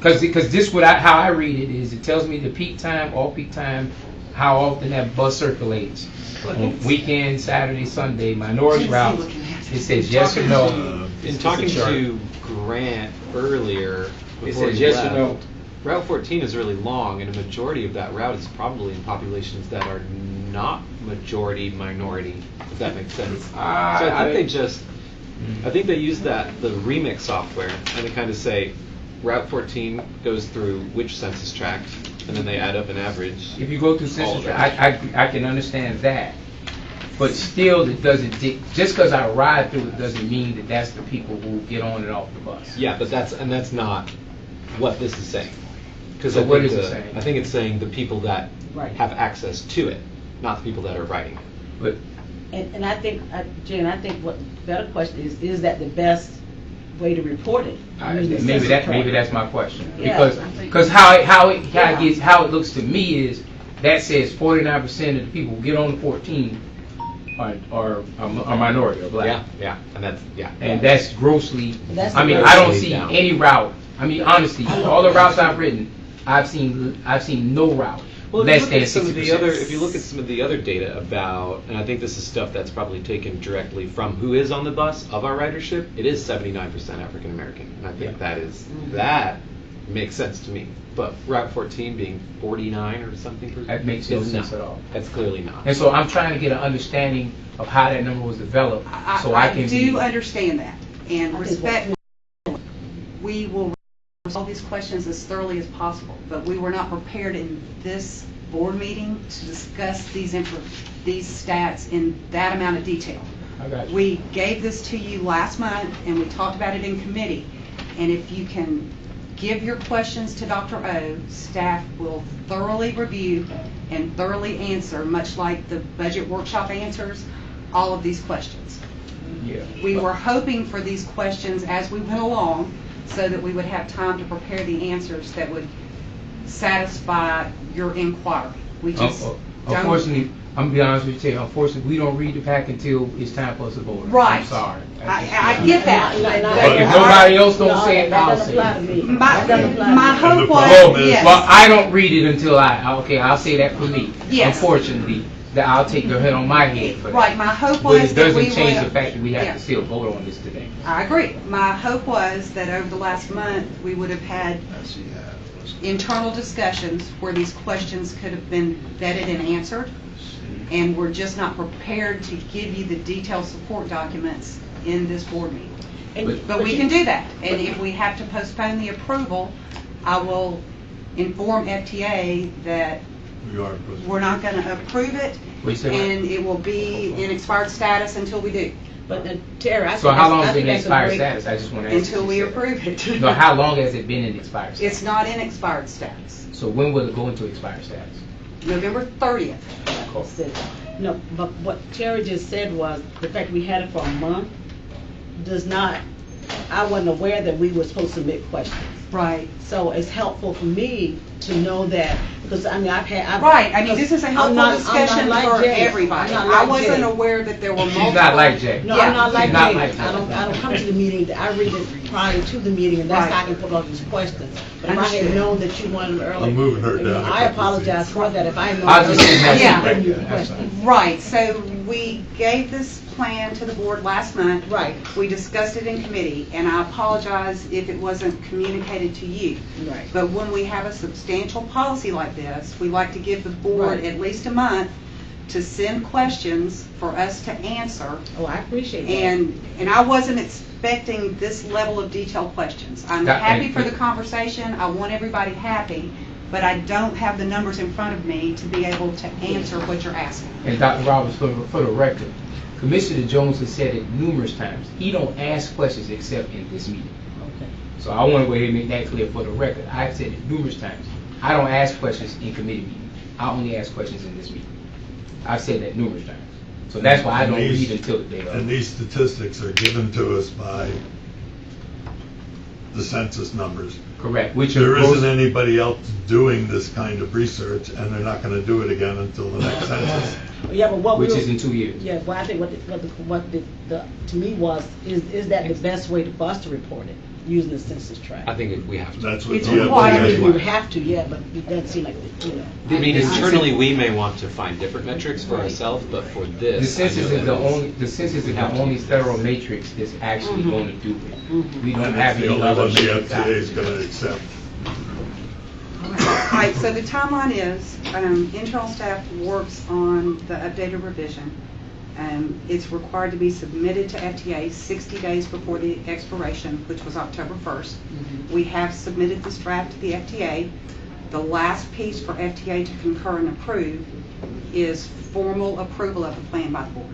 Because this how I read it is, it tells me the peak time, off-peak time, how often that bus circulates. On weekend, Saturday, Sunday, minority routes, it says yes or no. In talking to Grant earlier, It before says he yes or left, no. Route 14 is really long, and a majority of that route is probably in populations that are not majority minority, if that makes sense. So I think they use the remix software, and they kind of say Route 14 goes through which census tract, and then they add up an average. If you go through census, I can understand that. But still, it doesn't. Just because I ride through it doesn't mean that that's the people who get on and off the bus. Yeah, but that's not what this is saying. So what is it saying? I think it's saying the people that Right. have access to it, not the people that are riding it. But And I think, Jen, I think what the better question is that the best way to report it? maybe that's my question. Yeah, Because how it looks to me is that says 49% of the people who get on the 14 are minority or black. Yeah, And that's grossly. That's I mean, the I don't grossly see down. any route. I mean, honestly, all the routes I've ridden, I've seen no route Well, less if you look than at some 60%. of the other, if you look at some of the other data about, and I think this is stuff that's probably taken directly from who is on the bus of our ridership, it is 79% African American, and I think that makes sense to me. But Route 14 being 49 or something percent, That makes no sense at all. That's clearly not. And so I'm trying to get an understanding of how that number was developed, so I can do understand that, and I think respect. We will resolve these questions as thoroughly as possible, but we were not prepared in this board meeting to discuss these stats in that amount of detail. I got you. We gave this to you last month, and we talked about it in committee, and if you can give your questions to Dr. O, staff will thoroughly review and thoroughly answer, much like the budget workshop answers, all of these questions. Yeah. We were hoping for these questions as we went along so that we would have time to prepare the answers that would satisfy your inquiry. We just don't. Unfortunately, I'm gonna be honest with you, unfortunately, we don't read the pack until it's time for us to vote. Right. I'm sorry. I get that. But if nobody else don't say it, I'll say it. My hope the was, problem is- yes. Well, I don't read it until I'll say that for me. Yes. Unfortunately, that I'll take the hit on my head for that. Right, my hope But was it that we doesn't change would- the fact that we have Yeah. to still vote on this today. I agree. My hope was that over the last month, we would have had internal discussions where these questions could have been vetted and answered. And we're just not prepared to give you the detailed support documents in this board meeting. But we can do that. And if we have to postpone the approval, I will inform FTA that we're not going to approve it, and it will be in expired status until we do. But Terry, So how long has it been in expired status? I just want to ask. Until we approve it. No, how long has it been in expired status? It's not in expired status. So when will it go into expired status? November 30th. No, but what Terry just said was the fact we had it for a month does not, I wasn't aware that we were supposed to submit questions. Right. So it's helpful for me to know that, because I mean, right, I mean, this is a helpful discussion for everybody. I wasn't aware that there were multiple. She's not like Jay. No, I'm not like Jay. I don't come to the meeting, I read it prior to the meeting, and that's how I can put all these questions. But if I had known that you wanted them earlier. I'm moving her down. I apologize for that, if I had known. I was just saying questions. Right, so we gave this plan to the board last month. Right. We discussed it in committee, and I apologize if it wasn't communicated to you. Right. But when we have a substantial policy like this, we like to give the board at least a month to send questions for us to answer. Oh, I appreciate that. And I wasn't expecting this level of detailed questions. I'm happy for the conversation. I want everybody happy, but I don't have the numbers in front of me to be able to answer what you're asking. And Dr. Roberts, for the record, Commissioner Jones has said it numerous times. He don't ask questions except in this meeting. Okay. So I want to go ahead and make that clear for the record. I've said it numerous times. I don't ask questions in committee meetings. I only ask questions in this meeting. I've said that numerous times. So that's why I don't read until the day of. And these statistics are given to us by the census numbers. Correct. Which there isn't anybody else doing this kind of research, and they're not going to do it again until the next census. Yeah, but what which is in 2 years. Yeah, well, I think to me was is that the best way for us to report it using the census tract? I think we have to. That's what it's the required. We have to, yeah, but it doesn't seem like I mean, internally we may want to find different metrics for ourselves, but for this, the census is the only federal matrix that's actually going to do it. We don't have the any only other one the matrix out FDA is going to accept. All right, so the timeline is internal staff works on the updated revision. It's required to be submitted to FTA 60 days before the expiration, which was October 1st. We have submitted this draft to the FTA. The last piece for FTA to concur and approve is formal approval of the plan by the board.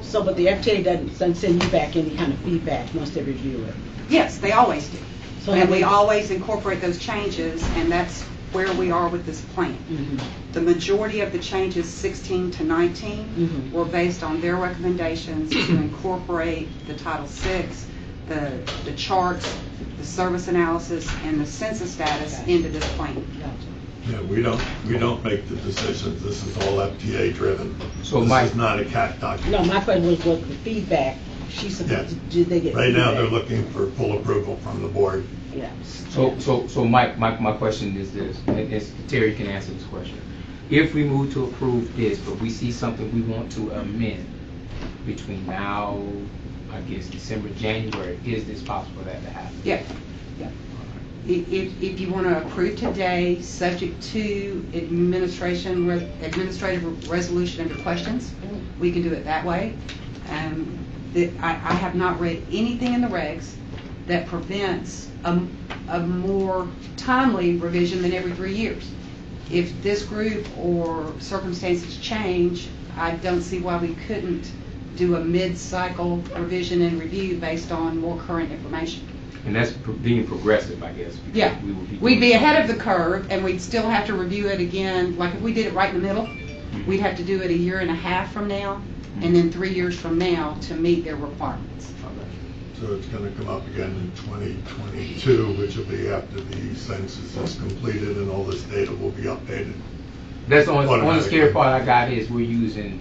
So, but the FTA doesn't send you back any kind of feedback once they review it? Yes, they always do. So and we always incorporate those changes, and that's where we are with this plan. The majority of the changes, 16 to 19, were based on their recommendations to incorporate the Title VI, the charts, the service analysis, and the census status into this plan. Yeah, we don't make the decisions. This is all FTA driven. So this is not a CAT document. No, my question was what the feedback. Did they get right feedback? now they're looking for full approval from the board. Yeah. So my question is this, and Terry can answer this question. If we move to approve this, but we see something we want to amend between now, I guess December, January, is this possible for that to happen? Yeah. If you want to approve today, subject to administrative resolution of your questions, we can do it that way. I have not read anything in the regs that prevents a more timely revision than every 3 years. If this group or circumstances change, I don't see why we couldn't do a mid-cycle revision and review based on more current information. And that's being progressive, I guess. Yeah. We'd be ahead of the curve, and we'd still have to review it again. Like if we did it right in the middle, we'd have to do it 1.5 years from now, and then 3 years from now to meet their requirements. So it's going to come up again in 2022, which will be after the census is completed and all this data will be updated. That's the only scary part I got is we're using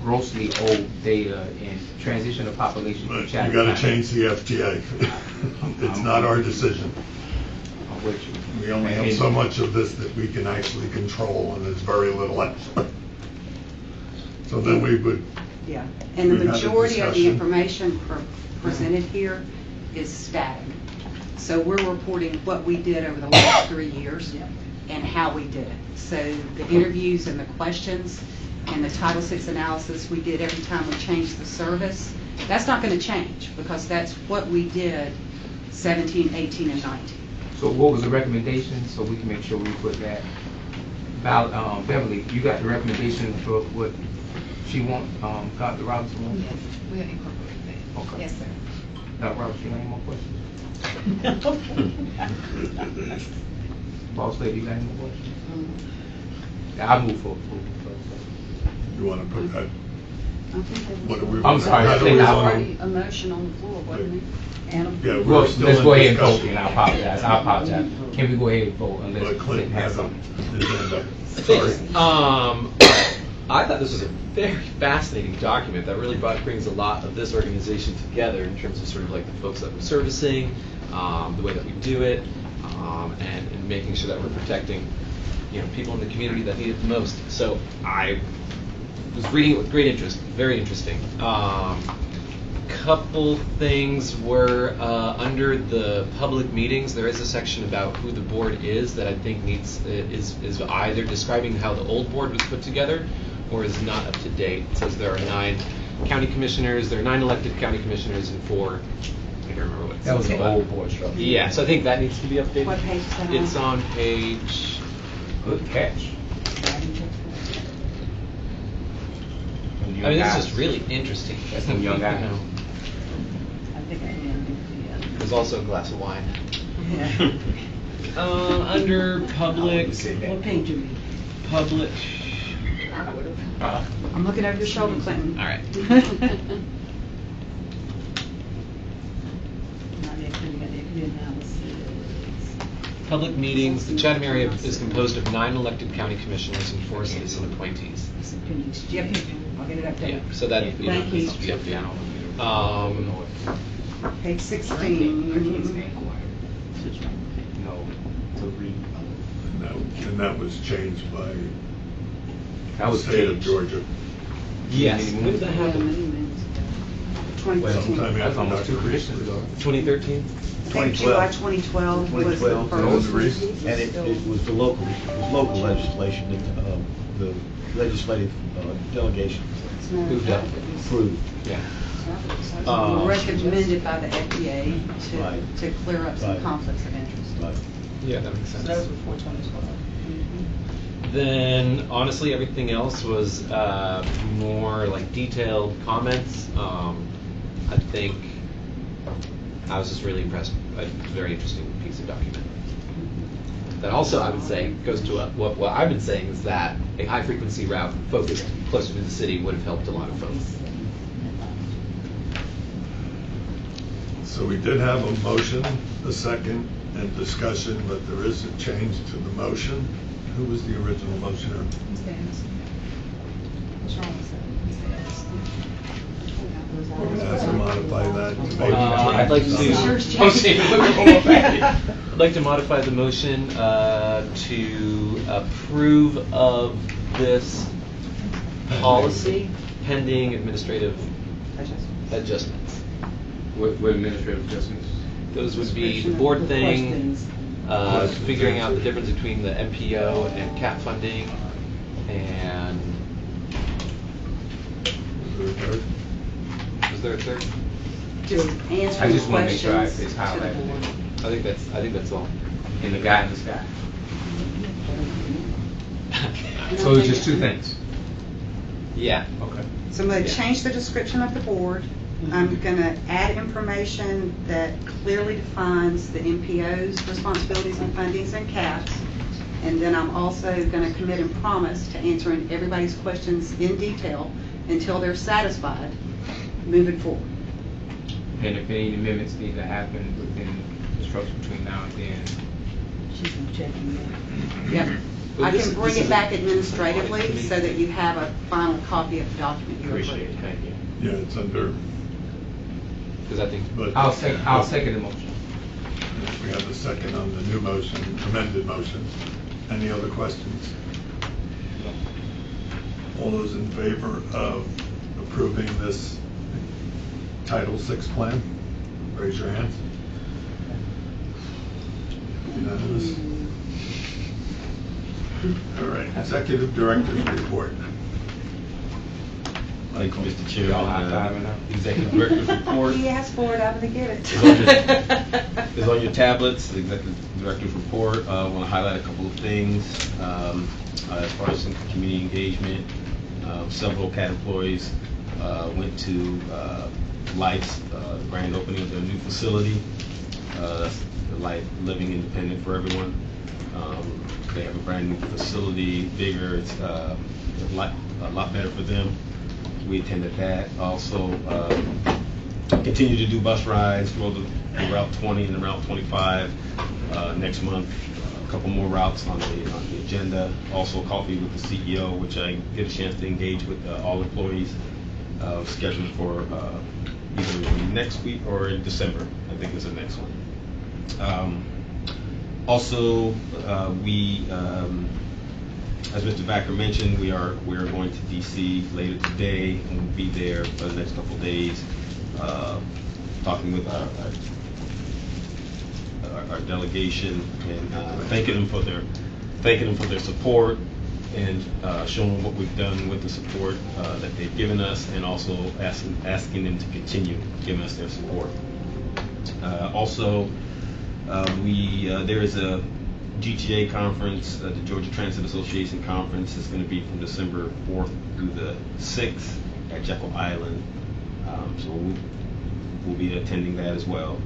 grossly old data and transition of population to Chatham. You got to change the FTA. It's not our decision. I'm with you. We only have so much of this that we can actually control, and there's very little else. So then we would. Yeah, and the majority of the information presented here is static. So we're reporting what we did over the last 3 years and how we did it. So the interviews and the questions and the Title VI analysis we did every time we changed the service, that's not going to change because that's what we did 17, 18, and 19. So what was the recommendation, so we can make sure we put that? About, Beverly, you got the recommendation for what she want, Dr. Robinson wants? Yes, we'll incorporate that. Okay. Yes, sir. Dr. Robinson, you got any more questions? Boss lady, you got any more questions? Yeah, I'll move forward. You want to put that? What do we? I'm sorry, how do we I think I- want- A motion on the floor, wasn't it? And Yeah, Well, we're still let's in go ahead and vote, discussion. and I apologize. Can we go ahead and vote unless But we Clinton have has something? an agenda. Thanks. I thought this was a very fascinating document that really brings a lot of this organization together in terms of sort of like the folks that we're servicing, the way that we do it, and making sure that we're protecting, people in the community that need it the most. So I was reading it with great interest, very interesting. Couple things were under the public meetings. There is a section about who the board is that I think is either describing how the old board was put together or is not up to date. It says there are 9 county commissioners. There are 9 elected county commissioners and 4. I can't remember what. That was the old board structure. Yeah, so I think that needs to be updated. What page is that on? It's on page. Good catch. I mean, this is really interesting. That's some young guy. I think I am. There's also a glass of wine. Under public. What page you read? Public. I'm looking over your shoulder, Clinton. All right. Public meetings. The Chatham area is composed of 9 elected county commissioners and 4 citizen appointees. Yep, I'll get it up there. Yeah, so that Thank you. needs to be updated. Page 16. No, to read. And that was changed by That the was state of changed. Georgia. Yes. When did that happen? 2013. Sometime That's after almost 2 Dr. Reese commissions was ago. 2013. I think July 2012 was the 2012. first. Reese. And it was the local legislation that the legislative delegation Moved up. approved. Yeah. Recommended by the FDA Right. to clear up some Right. conflicts of interest. Right. Yeah, that makes So sense. that was before 2012. Then, honestly, everything else was more like detailed comments. I think I was just really impressed. A very interesting piece of document. That also, I would say, goes to what I've been saying is that a high-frequency route focused closer to the city would have helped a lot of folks. So we did have a motion, a second, and discussion, but there is a change to the motion. Who was the original motioner? We're going to have to modify that. to maybe I'd like I'd like to modify the motion to approve of this policy pending administrative adjustments. What administrative adjustments? Those would be the board thing, figuring out the difference between the MPO and CAP funding, and was there a third? Just I answering just want to make sure questions it's to the highlighted. board. I think that's all. In the guy in the sky. So it's just 2 things? Yeah. Okay. So I'm going to Yeah. change the description of the board. I'm going to add information that clearly defines the MPO's responsibilities and fundings and caps. And then I'm also going to commit and promise to answering everybody's questions in detail until they're satisfied moving forward. And if any amendments need to happen within the structure between now and then, She's gonna check you. Yep. Well, I this can is- bring this it is back a- administratively so that you have a final copy of the document you appreciate approved. it, thank you. Yeah, it's under, Because I think but. I'll second the motion. We have a second on the new motion, amended motion. Any other questions? All those in favor of approving this Title VI plan, raise your hands. Unanimous. All right, Executive Director's Report. Thank you, Mr. Chair. Y'all high-fiving now. Executive Director's report. He asked for it, I'm gonna give it. It's on your tablets, the Executive Director's report. I want to highlight a couple of things. As far as some community engagement, several CAT employees went to Life's grand opening of their new facility. That's the Life Living Independent for Everyone. They have a brand new facility, bigger, it's a lot better for them. We attended that. Also, continue to do bus rides for the Route 20 and the Route 25 next month. A couple more routes on the agenda. Also, coffee with the CEO, which I get a chance to engage with all employees. Scheduled for either next week or in December. I think it's the next one. Also, we, as Mr. Backer mentioned, we are going to DC later today, and we'll be there for the next couple of days, talking with our delegation and thanking them for their support and showing what we've done with the support that they've given us, and also asking them to continue giving us their support. Also, there is a GTA conference, the Georgia Transit Association conference. Is going to be from December 4th through the 6th at Jekyll Island. So we'll be attending that as well.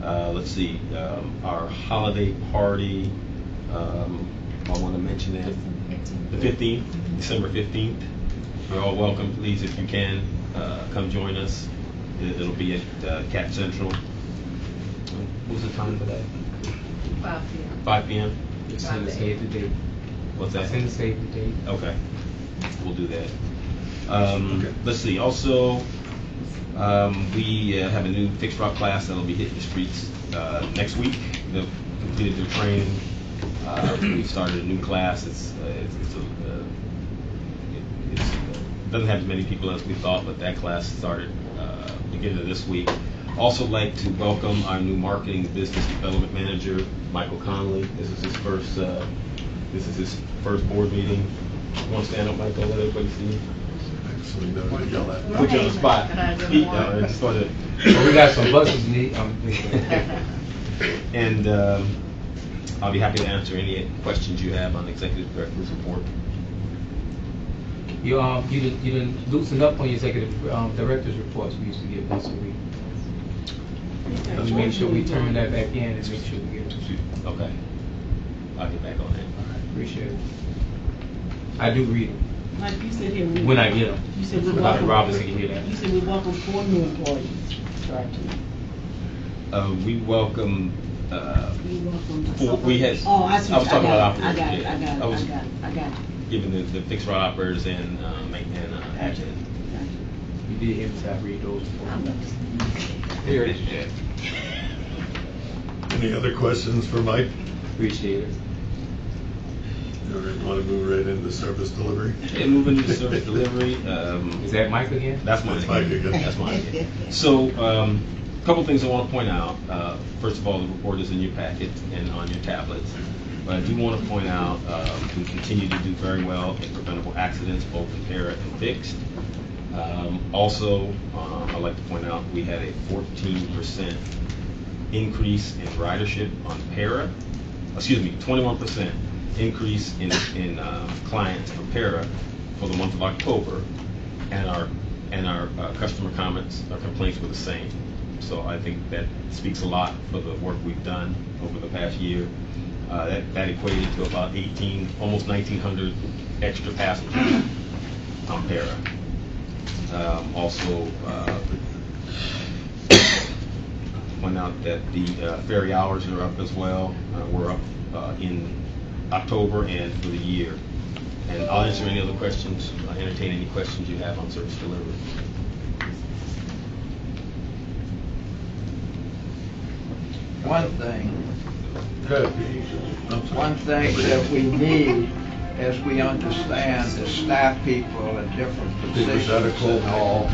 Let's see, our holiday party, I want to mention that. The 15th, December 15th. You're all welcome, please, if you can, come join us. It'll be at Cat Central. What's the time for that? 5 p.m. 5 p.m.? Send us save the date. What's that? Send us save the date. Okay, we'll do that. Let's see, also, we have a new fixed route class that'll be hitting the streets next week. They've completed their training. We started a new class. It doesn't have as many people as we thought, but that class started beginning of this week. Also like to welcome our new marketing business development manager, Michael Conley. This is his first board meeting. You want to stand up, Michael? Let everybody see you. Actually, no, to yell at. Put you on the spot. We got some buses need. And I'll be happy to answer any questions you have on the executive director's report. You didn't loosen up on your executive director's reports we used to get once a week. Let's make sure we turn that back in and make sure we get it. Okay. I'll get back on that. Appreciate it. I do read them. Like you said here. When I get them. You said we Dr. welcome. Robinson can hear that. You said we welcome 4 new employees. We welcome. We welcome. We had. Oh, I was talking about operators. I got it. Given the fixed route operators and admin. You did hear me read those before. Here it is, Jack. Any other questions for Mike? Appreciate it. You want to move right into service delivery? Yeah, moving into service delivery. Is that Mike again? That's Mike. That's Mike again. That's Mike again. So, a couple things I want to point out. First of all, the report is in your packet and on your tablets. But I do want to point out we continue to do very well in preventable accidents, both in para and fixed. Also, I'd like to point out we had a 14% increase in ridership on para. 21% increase in clients for para for the month of October, and our customer comments or complaints were the same. So I think that speaks a lot for the work we've done over the past year. That equated to about almost 1,900 extra passengers on para. Also, point out that the ferry hours are up as well. We're up in October and for the year. And I'll answer any other questions, entertain any questions you have on service delivery. One thing that we need, as we understand, the staff people in different positions and all,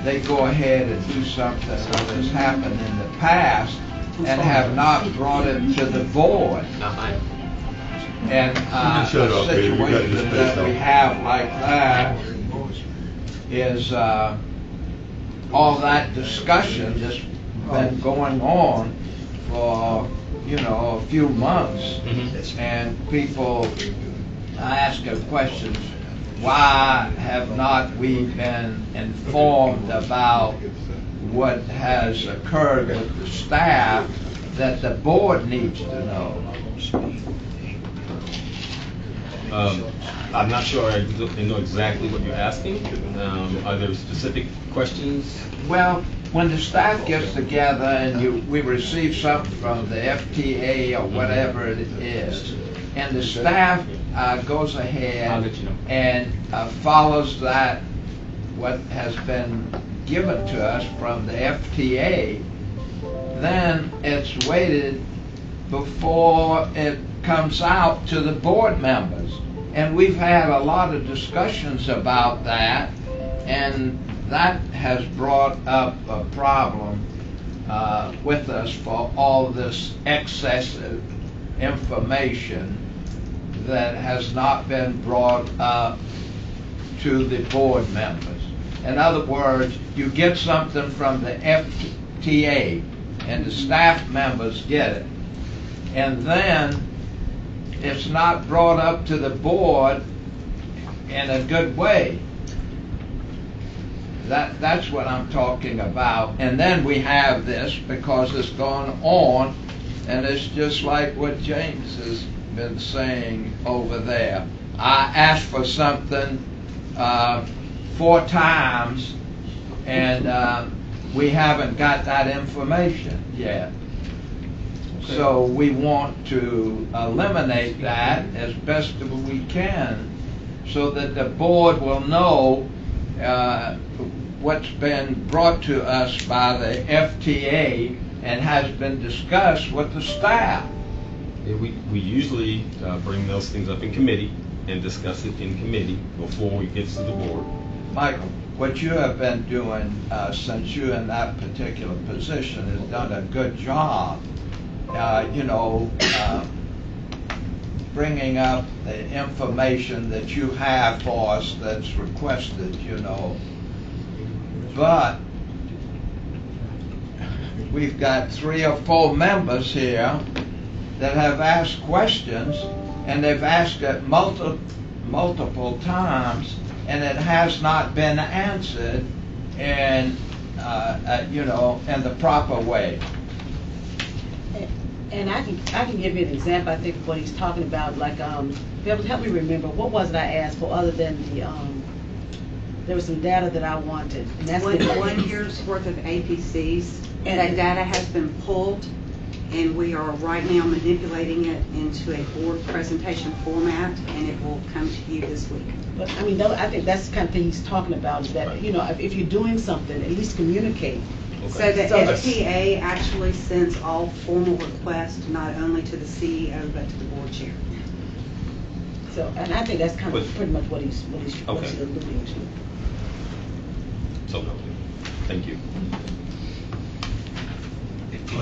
they go ahead and do something that has happened in the past and have not brought it to the board. And a situation that we have like that, is all that discussion that's been going on for, a few months. And people are asking questions, why have not we been informed about what has occurred with the staff that the board needs to know? I'm not sure I know exactly what you're asking. Are there specific questions? Well, when the staff gets together and we receive something from the FTA or whatever it is, and the staff goes ahead I'll let you know. and follows that, what has been given to us from the FTA, then it's waited before it comes out to the board members. And we've had a lot of discussions about that, and that has brought up a problem with us for all this excessive information that has not been brought up to the board members. In other words, you get something from the FTA and the staff members get it, and then it's not brought up to the board in a good way. That's what I'm talking about. And then we have this because it's gone on, and it's just like what James has been saying over there. I asked for something 4 times, and we haven't got that information yet. So we want to eliminate that as best as we can so that the board will know what's been brought to us by the FTA and has been discussed with the staff. Yeah, we usually bring those things up in committee and discuss it in committee before it gets to the board. Michael, what you have been doing since you're in that particular position has done a good job. Bringing up the information that you have for us that's requested, But we've got 3 or 4 members here that have asked questions, and they've asked it multiple times, and it has not been answered in the proper way. And I can give you an example, I think, of what he's talking about, like, be able to help me remember, what was it I asked for other than the, there was some data that I wanted. And that's One year's worth of APCs, and that data has been pulled, and we are right now manipulating it into a board presentation format, and it will come to you this week. But I mean, I think that's the kind of thing he's talking about, is that, if you're doing something, at least communicate. So the FTA actually sends all formal requests not only to the CEO but to the board chair. So, and I think that's kind of pretty much what he's Okay. alluding to. So, thank you.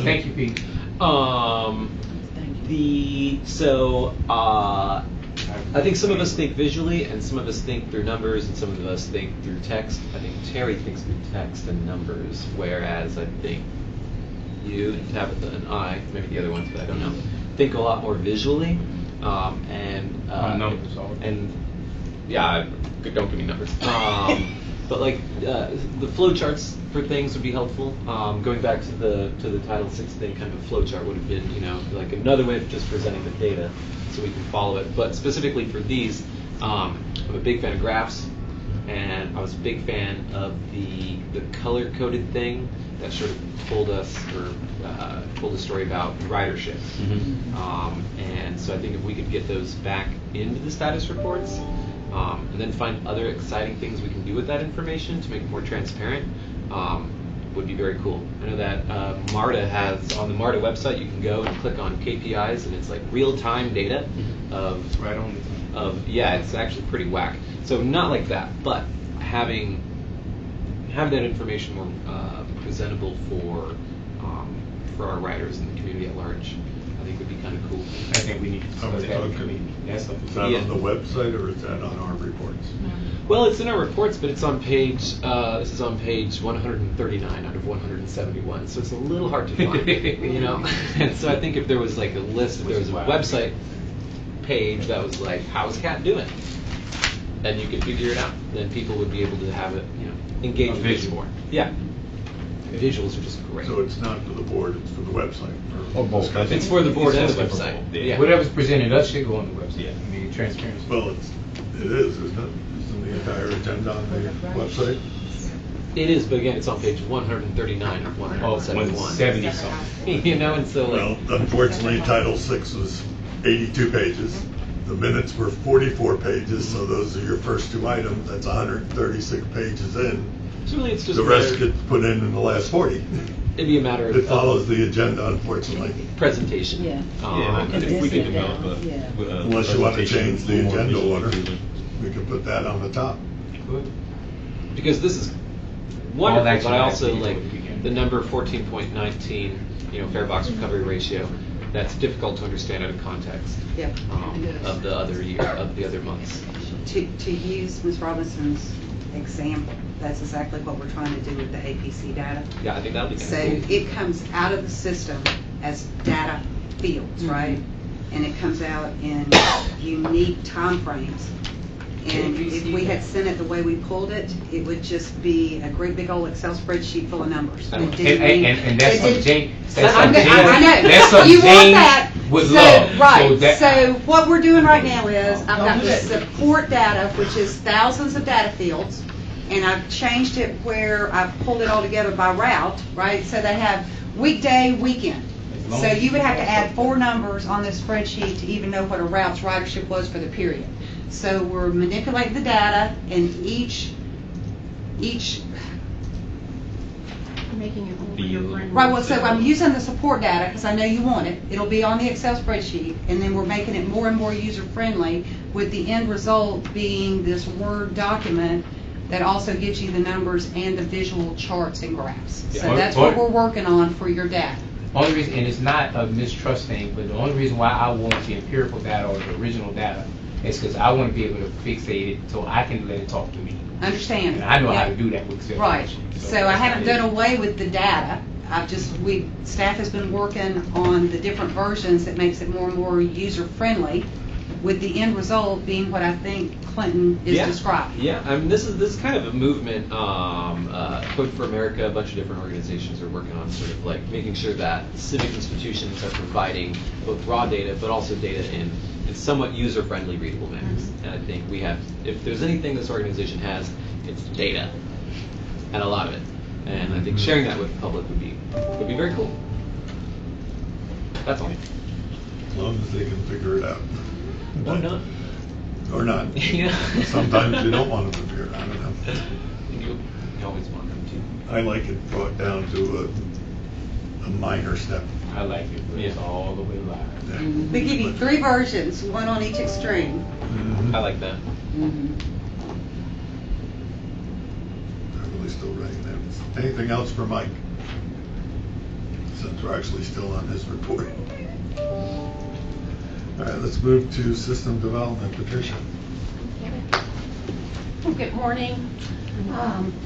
Thank you, Pete. I think some of us think visually, and some of us think through numbers, and some of us think through text. I think Terry thinks through text and numbers, whereas I think you and Tabitha and I, maybe the other ones, but I don't know, think a lot more visually. Numbers all. And yeah, don't give me numbers. But like the flow charts for things would be helpful. Going back to the Title VI thing, kind of a flow chart would have been, like another way of just presenting the data so we can follow it. But specifically for these, I'm a big fan of graphs, and I was a big fan of the color coded thing that sort of told us or told a story about ridership. And so I think if we could get those back into the status reports, and then find other exciting things we can do with that information to make it more transparent, would be very cool. I know that MARTA has, on the MARTA website, you can go and click on KPIs, and it's like real-time data of, Right on the yeah, it's actually pretty whack. So not like that, but having that information more presentable for our riders and the community at large, I think would be kind of cool. I think we need to discuss that in committee. That's something. Is that Yeah. on the website or is that on our reports? Well, it's in our reports, but it's on page, this is on page 139 out of 171, so it's a little hard to find, you know? And so I think if there was like a list, if there was a website page that was like, how's Cat doing? And you could figure it out, then people would be able to have it, you know, engage with it more. Yeah. The visuals are just great. So it's not for the board, it's for the website? Or both. discussion? It's for the board and the It's just for website. both, yeah. Yeah. Whatever's presented us should go on the website. Yeah. I mean, transparency. Well, it is, isn't it? Isn't the entire agenda on the website? It is, but again, it's on page 139 of 171. 170 something. You know, and so like, Well, unfortunately, Title VI was 82 pages. The minutes were 44 pages, so those are your first two items. That's 136 pages in. so really it's just The rest better- gets put in the last 40. it'd be a matter It of follows the agenda, unfortunately. presentation. Yeah. Yeah, and if we could develop Yeah. a. Unless you want to presentation change the more agenda visually order, pleasing. we can put that on the top. Because this is All wonderful, action but I also items like at the beginning. the number 14.19, you know, fare box recovery ratio. That's difficult to understand out of context Yep. It is. of the other year, of the other months. To use Ms. Robinson's example, that's exactly what we're trying to do with the APC data. Yeah, I think that'll be So kind of cool. it comes out of the system as data fields, right? And it comes out in unique timeframes. And if we had sent it the way we pulled it, it would just be a great big old Excel spreadsheet full of numbers. And- It didn't mean- And that's it something didn't- Jane, So that's I'm something go- I know. Jane, that's something You want Jane that. would So, love. right, that- so what we're doing right now is, I've Don't got do the that. support data, which is thousands of data fields, and I've changed it where I've pulled it all together by route, right? So they have weekday, weekend. So you would have to add 4 numbers on this spreadsheet to even know what a route's ridership was for the period. So we're manipulating the data, and each Making it more Field. user-friendly. right, well, so I'm using the support data because I know you want it. It'll be on the Excel spreadsheet, and then we're making it more and more user-friendly, with the end result being this Word document that also gives you the numbers and the visual charts and graphs. So Yeah. that's what we're working on for your data. Only reason, and it's not a mistrust thing, but the only reason why I want the empirical data or the original data is because I want to be able to fixate it so I can let it talk to me. Understand? And I know how Yeah. to do that with Excel. Right, spreadsheets. so I haven't done away with the data. Staff has been working on the different versions that makes it more and more user-friendly, with the end result being what I think Clinton is describing. Yeah, I mean, this is kind of a movement. Code for America, a bunch of different organizations are working on sort of like making sure that civic institutions are providing both raw data, but also data in somewhat user-friendly, readable manners. And I think we have, if there's anything this organization has, it's data, and a lot of it. And I think sharing that with the public would be very cool. That's all. As long as they can figure it out. Or not. Or not. Yeah. Sometimes you don't want them to figure it out. I don't know. You always want them to. I like it brought down to a minor step. I like it, but it's Yeah. all the way live. Yeah. We give you 3 versions, one on each extreme. Mhm. I like that. I'm really still writing that. Anything else for Mike? Since we're actually still on his report. All right, let's move to system development, Patricia. Well, good morning.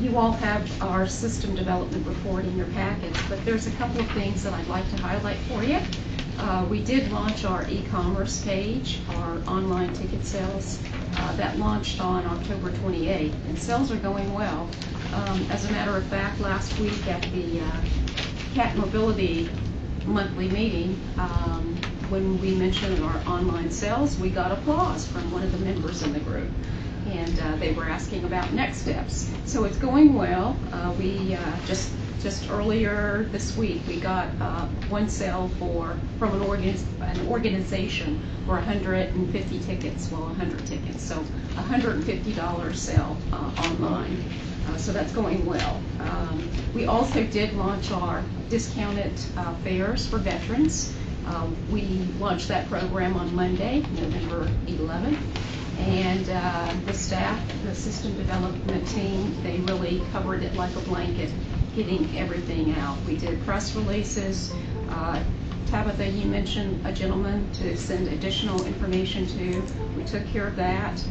You all have our system development report in your packets, but there's a couple of things that I'd like to highlight for you. We did launch our e-commerce page, our online ticket sales. That launched on October 28th, and sales are going well. As a matter of fact, last week at the CAT Mobility monthly meeting, when we mentioned our online sales, we got applause from one of the members in the group. And they were asking about next steps. So it's going well. We just earlier this week, we got one sale from an organization for 150 tickets, 100 tickets. So $150 sale online. So that's going well. We also did launch our discounted fares for veterans. We launched that program on Monday, November 11th. And the staff, the system development team, they really covered it like a blanket, getting everything out. We did press releases, Tabitha, you mentioned a gentleman to send additional information to. We took care of that.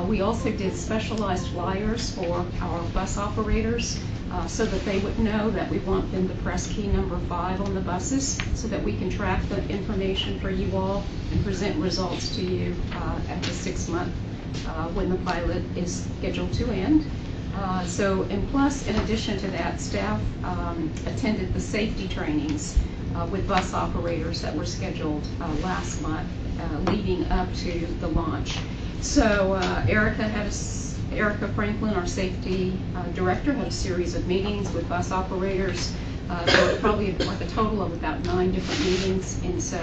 We also did specialized flyers for our bus operators so that they would know that we want them to press key number 5 on the buses so that we can track the information for you all and present results to you at the 6-month when the pilot is scheduled to end. And plus, in addition to that, staff attended the safety trainings with bus operators that were scheduled last month leading up to the launch. So Erica Franklin, our safety director, had a series of meetings with bus operators. There were probably like a total of about 9 different meetings, and so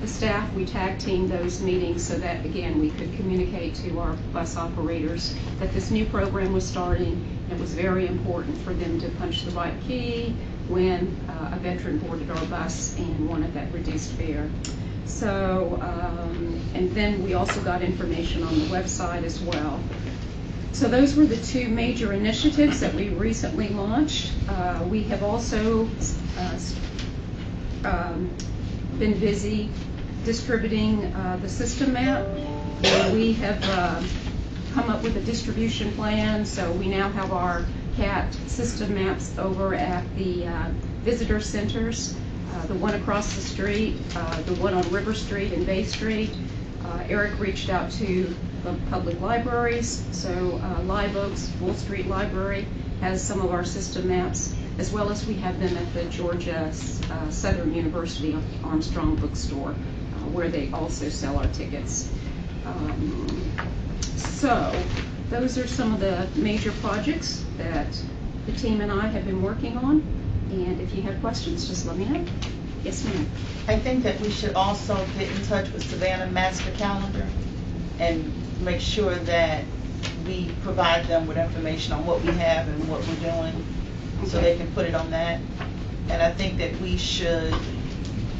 the staff, we tag teamed those meetings so that, again, we could communicate to our bus operators that this new program was starting. It was very important for them to punch the right key when a veteran boarded our bus and wanted that reduced fare. So, and then we also got information on the website as well. So those were the 2 major initiatives that we recently launched. We have also been busy distributing the system map. We have come up with a distribution plan, so we now have our CAT system maps over at the visitor centers, the one across the street, the one on River Street and Bay Street. Eric reached out to the public libraries, so Live Oaks Full Street Library has some of our system maps, as well as we have them at the Georgia Southern University Armstrong bookstore, where they also sell our tickets. So those are some of the major projects that the team and I have been working on, and if you have questions, just let me know. Yes, ma'am. I think that we should also get in touch with Savannah Master Calendar and make sure that we provide them with information on what we have and what we're doing, so they can put it on that. And I think that we should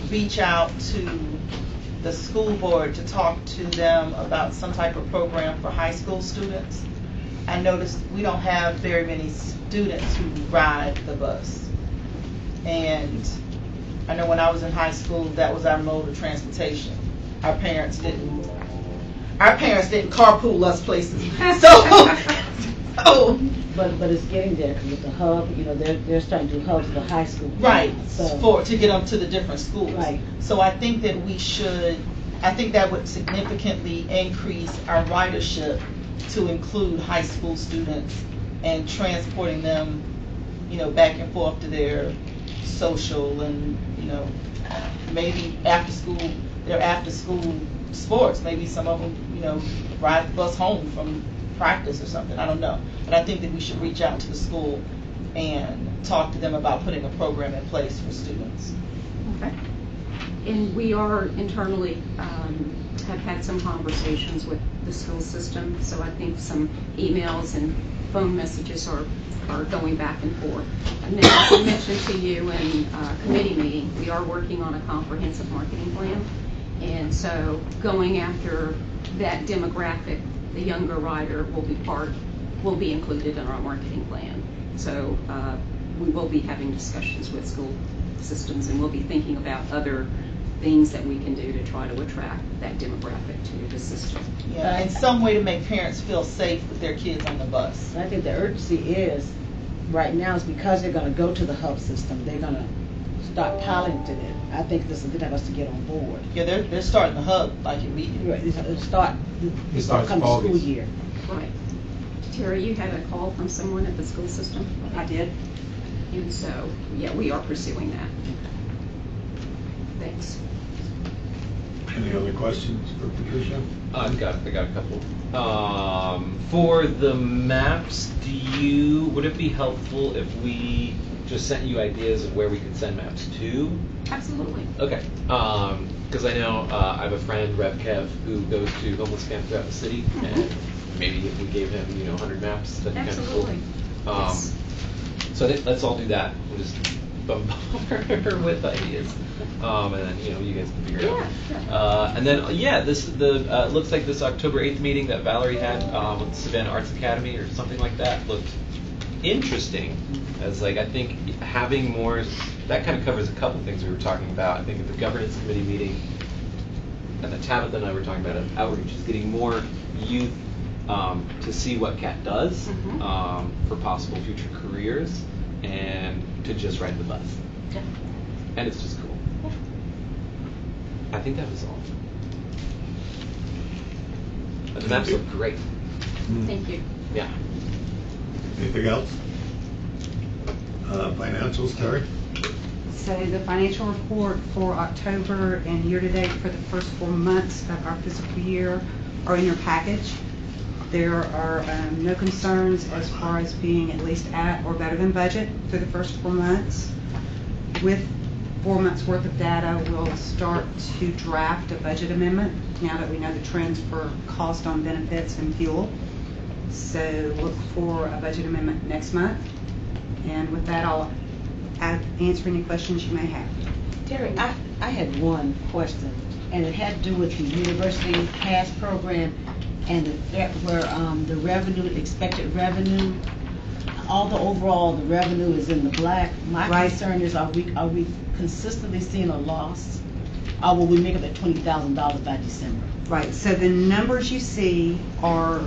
reach out to the school board to talk to them about some type of program for high school students. I noticed we don't have very many students who ride the bus. And I know when I was in high school, that was our mode of transportation. Our parents didn't carpool us places. But it's getting there, because with the hub, they're starting to do hubs for high school. Right, So, to get them to the different schools. Right. So I think that I think that would significantly increase our ridership to include high school students and transporting them, back and forth to their social and, maybe after school sports. Maybe some of them, ride the bus home from practice or something. I don't know. But I think that we should reach out to the school and talk to them about putting a program in place for students. Okay. And we are internally have had some conversations with the school system, so I think some emails and phone messages are going back and forth. And then, as I mentioned to you in committee meeting, we are working on a comprehensive marketing plan, and so going after that demographic, the younger rider, will be included in our marketing plan. So we will be having discussions with school systems, and we'll be thinking about other things that we can do to try to attract that demographic to the system. Yeah, and some way to make parents feel safe with their kids on the bus. I think the urgency is, right now, is because they're going to go to the hub system, they're going to start piloting it. I think this is good for us to get on board. Yeah, they're starting the hub like immediately. Right, it starts August. school year. Right. Terry, you had a call from someone at the school system? I did. And so, yeah, we are pursuing that. Thanks. Any other questions for Patricia? I got a couple. For the maps, would it be helpful if we just sent you ideas of where we could send maps to? Absolutely. Okay. Because I know I have a friend, Rev Kev, who goes to homeless camp throughout the city, and maybe if we gave him, 100 maps, that'd be kind of cool. Absolutely. Yes. So let's all do that. We'll just bombard her with ideas, and then you guys can figure it out. Yeah. And then looks like this October 8th meeting that Valerie had with Savannah Arts Academy or something like that looked interesting, as like, I think having more, that kind of covers a couple things we were talking about. I think at the governance committee meeting, and the Tabitha and I were talking about outreach, is getting more youth to see what CAT does for possible future careers, and to just ride the bus. Yeah. And it's just cool. Yeah. I think that was all. But the maps look great. Thank you. Yeah. Anything else? Financials, Terry? So the financial report for October and year-to-date for the first 4 months of our fiscal year are in your package. There are no concerns as far as being at least at or better than budget for the first 4 months. With 4 months worth of data, we'll start to draft a budget amendment now that we know the trends for cost on benefits and fuel. So look for a budget amendment next month. And with that, I'll answer any questions you may have. Terry, I had one question, and it had to do with the University Pass program and where the revenue, expected revenue, the revenue is in the black. My concern is, are we consistently seeing a loss? Or will we make up that $20,000 by December? Right, so the numbers you see are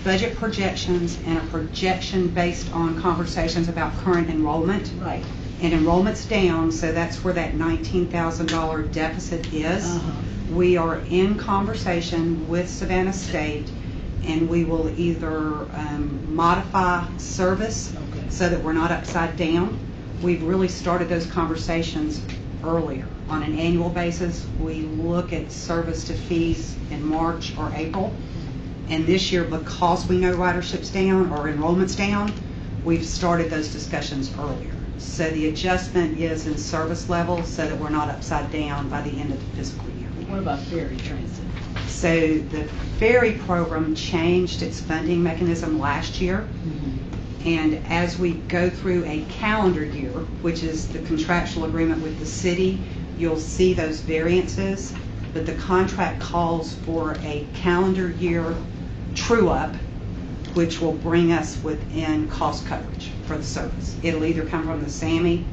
budget projections and a projection based on conversations about current enrollment. Right. And enrollment's down, so that's where that $19,000 deficit is. We are in conversation with Savannah State, and we will either modify service so that we're not upside down. We've really started those conversations earlier. On an annual basis, we look at service to fees in March or April. And this year, because we know ridership's down or enrollment's down, we've started those discussions earlier. So the adjustment is in service level so that we're not upside down by the end of the fiscal year. What about ferry transit? So the ferry program changed its funding mechanism last year. And as we go through a calendar year, which is the contractual agreement with the city, you'll see those variances. But the contract calls for a calendar year true-up, which will bring us within cost coverage for the service. It'll either come from the SAMI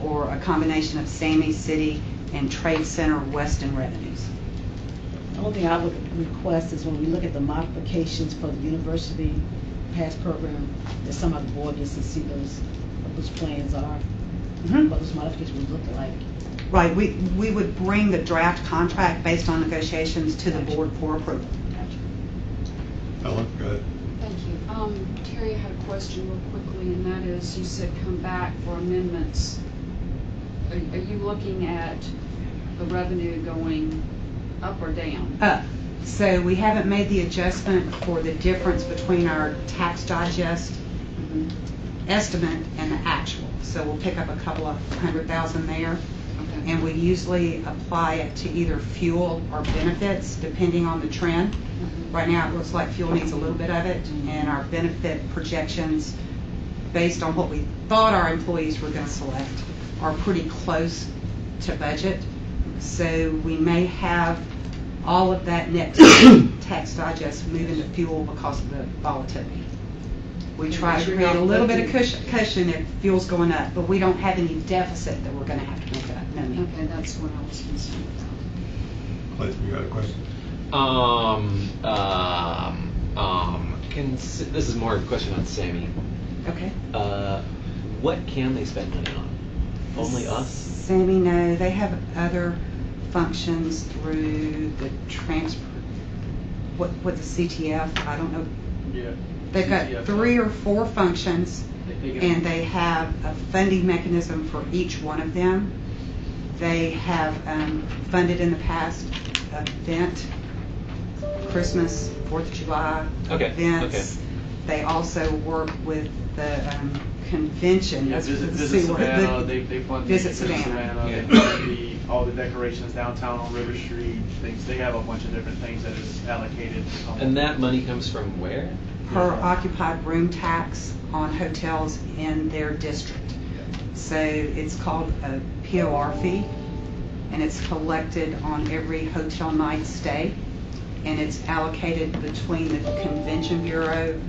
or a combination of SAMI, city, and Trade Center Weston revenues. The only thing I would request is when we look at the modifications for the University Pass program, that some of the board gets to see what those plans are, what those modifications would look like. Right, we would bring the draft contract based on negotiations to the board for approval. Ellen, go ahead. Thank you. Terry, I had a question real quickly, and that is, you said come back for amendments. Are you looking at the revenue going up or down? Up. So we haven't made the adjustment for the difference between our tax digest estimate and the actual. So we'll pick up a couple of $100,000 there. Okay. And we usually apply it to either fuel or benefits, depending on the trend. Right now, it looks like fuel needs a little bit of it, and our benefit projections, based on what we thought our employees were going to select, are pretty close to budget. So we may have all of that net tax digest move into fuel because of the volatility. We try to create a little bit of cushion if fuel's going up, but we don't have any deficit that we're going to have to make up. No, okay, that's what I was concerned about. Clayton, you got a question? This is more a question on Sammy. Okay. What can they spend money on? Only us? Sammy, no. They have other functions through the transfer. What the CTF? I don't know. Yeah. They've got 3 or 4 functions, and they have a funding mechanism for each one of them. They have funded in the past event, Christmas, 4th of July events. Okay. They also work with the convention. Yeah, Visit Savannah. They fund Visit Savannah. They fund all the decorations downtown on River Street. Things. They have a bunch of different things that is allocated. And that money comes from where? Per occupied room tax on hotels in their district. So it's called a POR fee, and it's collected on every hotel night stay, and it's allocated between the Convention Bureau,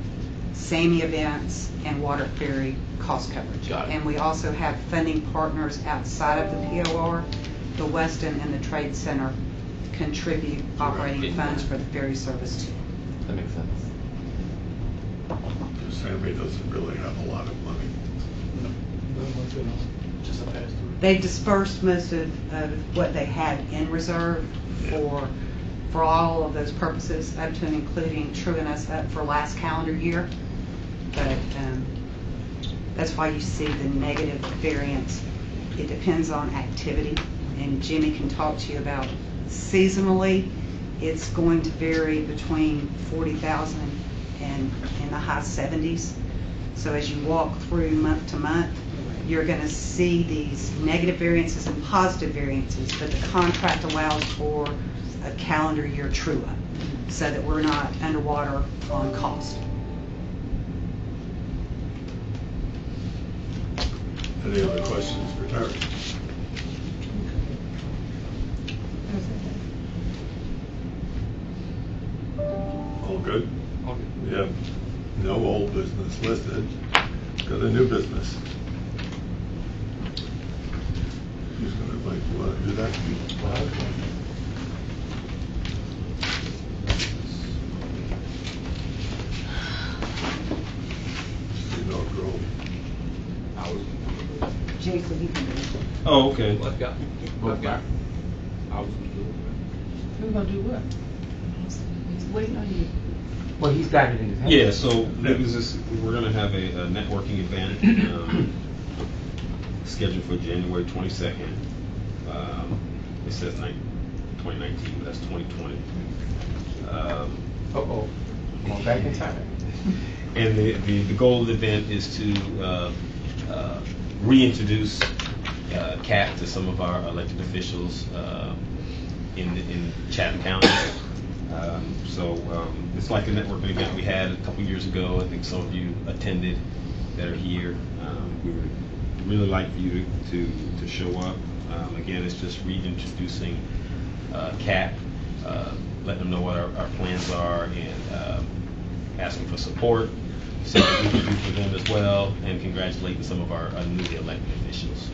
SAMI events, and water ferry cost coverage. Got it. And we also have funding partners outside of the POR. The Westin and the Trade Center contribute operating funds for the ferry service too. That makes sense. Sammy doesn't really have a lot of money. Just a pass through. They dispersed most of what they had in reserve for all of those purposes, up to and including truing us up for last calendar year. But that's why you see the negative variance. It depends on activity, and Jimmy can talk to you about seasonally. It's going to vary between 40,000 and in the high 70s. So as you walk through month to month, you're going to see these negative variances and positive variances, but the contract allows for a calendar year true-up so that we're not underwater on cost. Any other questions for Terry? All good? All good. We have no old business listed. Got a new business. Who's gonna, like, want to do that? Inaugural. Jason, he can do it. Oh, okay. I've got. I was Who's gonna do what? He's waiting on you. Well, he's got it in his hand. Yeah, so we're going to have a networking event scheduled for January 22nd. It says 2019, but that's 2020. Going back in time. And the goal of the event is to reintroduce CAT to some of our elected officials in Chatham County. It's like a networking event we had a couple years ago. I think some of you attended that are here. We would really like for you to show up. Again, it's just reintroducing CAT, letting them know what our plans are, and asking for support, so that we can do for them as well, and congratulating some of our newly elected officials.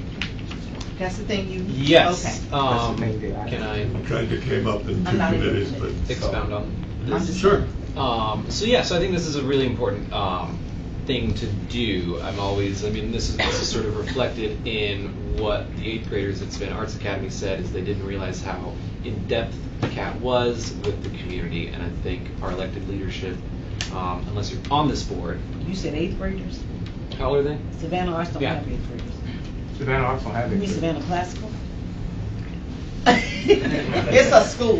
That's the thing you. Yes. Okay. Can I Kind of came up in two I'm not committees, but. expound on I'm this? just- Sure. So I think this is a really important thing to do. This is sort of reflected in what the 8th graders at Savannah Arts Academy said, is they didn't realize how in-depth the CAT was with the community, and I think our elected leadership, unless you're on this board. You said 8th graders? How old are they? Savannah Arts don't Yeah. have 8th graders. Savannah Arts don't have You it. mean Savannah Classical? It's a school.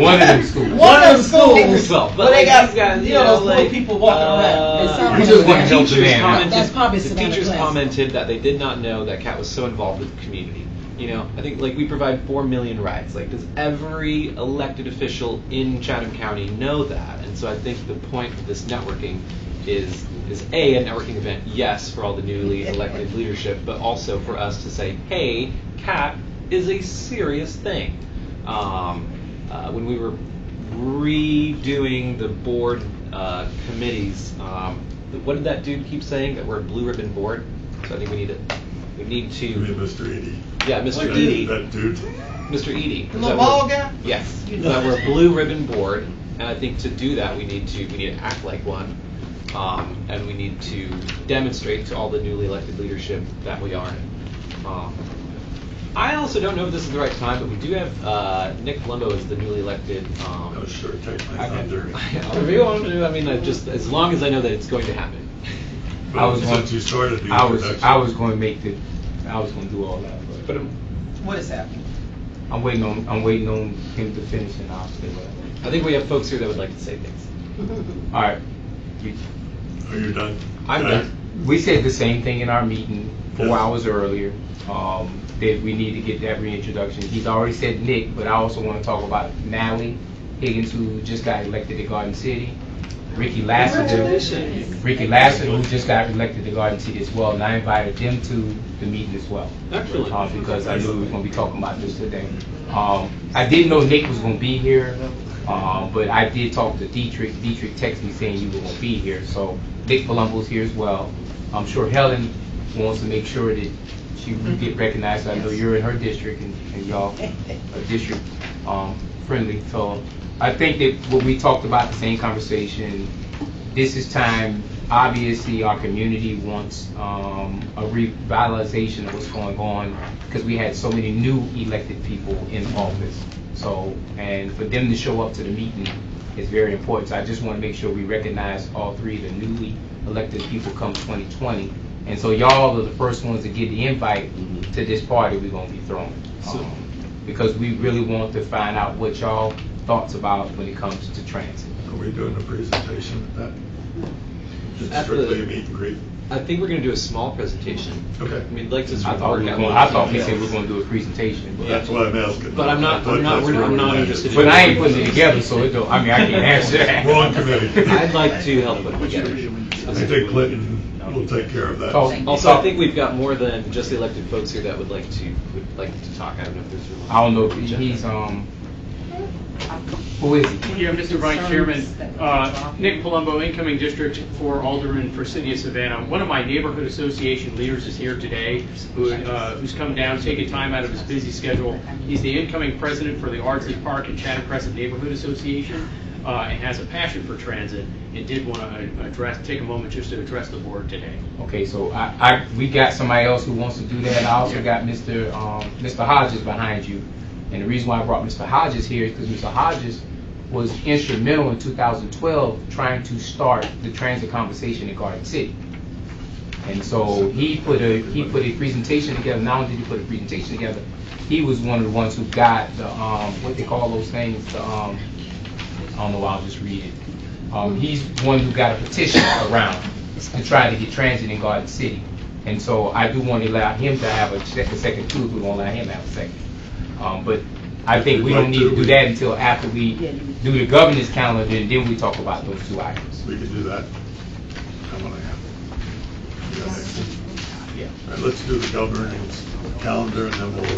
One of them schools. One of them schools. Well, Where they got, these guys, you know, those little people walking around. We just want to help the man out. That's probably the Savannah teachers Classical. commented that they did not know that CAT was so involved with the community. I think we provide 4 million rides. Does every elected official in Chatham County know that? And so I think the point of this networking is a networking event, yes, for all the newly elected leadership, but also for us to say, hey, CAT is a serious thing. When we were redoing the board committees, what did that dude keep saying? That we're a blue ribbon board? So I think we need to. You mean Mr. Edie? Yeah, Mr. That- Edie. That dude. Mr. Edie. The little bald guy? Yes. That we're a blue ribbon board, and I think to do that we need to act like one, and we need to demonstrate to all the newly elected leadership that we are. I also don't know if this is the right time, but we do have Nick Palumbo as the newly elected. Oh, sure, take my thunder. If you want to, just as long as I know that it's going to happen. Since you started the I was introduction. going to do all that, but What is happening? I'm waiting on him to finish, and I'll say whatever. I think we have folks here that would like to say things. All right. Are you done? I'm Okay. done. We said the same thing in our meeting 4 Yes. hours earlier, that we need to get that reintroduction. He's already said Nick, but I also want to talk about Nally Higgins, who just got elected to Garden City. Ricky Lassiter, who just got elected to Garden City as well, and I invited them to the meeting as well. Excellent. Because I knew we were going to be talking about this today. I didn't know Nick was going to be here, But I did talk to Dietrich. Dietrich texted me saying you were going to be here. So Nick Palumbo's here as well. I'm sure Helen wants to make sure that she will get recognized. I know you're in her district, and y'all are district friendly. So I think that what we talked about, the same conversation, this is time. Obviously, our community wants a revitalization of what's going on because we had so many new elected people in office. So, and for them to show up to the meeting is very important. So I just want to make sure we recognize all three of the newly elected people come 2020. And so y'all are the first ones to get the invite to this party we're going to be throwing. Because we really want to find out what y'all thoughts about when it comes to transit. Are we doing a presentation at that? Just At strictly a meet and greet? I think we're going to do a small presentation. Okay. I mean, like to. I thought we said we were going to do a presentation. But that's what I'm asking. But I'm not interested. But I ain't putting it together, so it don't. I mean, I can't answer that. Wrong committee. I'd like to help put it together. I think Clinton will take care of that. Also, I think we've got more than just the elected folks here that would like to talk. I don't know if there's room. I don't know if he's who is he? Yeah, Mr. Vice Chairman, Nick Palumbo, incoming district for Alderman for City of Savannah. One of my neighborhood association leaders is here today, who's come down, taking time out of his busy schedule. He's the incoming president for the Ardsley Park and Chatham Crescent Neighborhood Association, and has a passion for transit, and did want to take a moment just to address the board today. Okay, so we got somebody else who wants to do that. I also got Mr. Hodges behind you. And the reason why I brought Mr. Hodges here is because Mr. Hodges was instrumental in 2012 trying to start the transit conversation in Garden City. And so he put a presentation together. Not only did he put a presentation together, he was one of the ones who got the what they call those things. I don't know. I'll just read it. He's one who got a petition around to try to get transit in Garden City. And so I do want to allow him to have a second too. If we won't allow him to have a second. But I think we don't need to do that until after we do the governance calendar, and then we talk about those two items. We can do that. Yeah. All right, let's do the governance calendar, and then we'll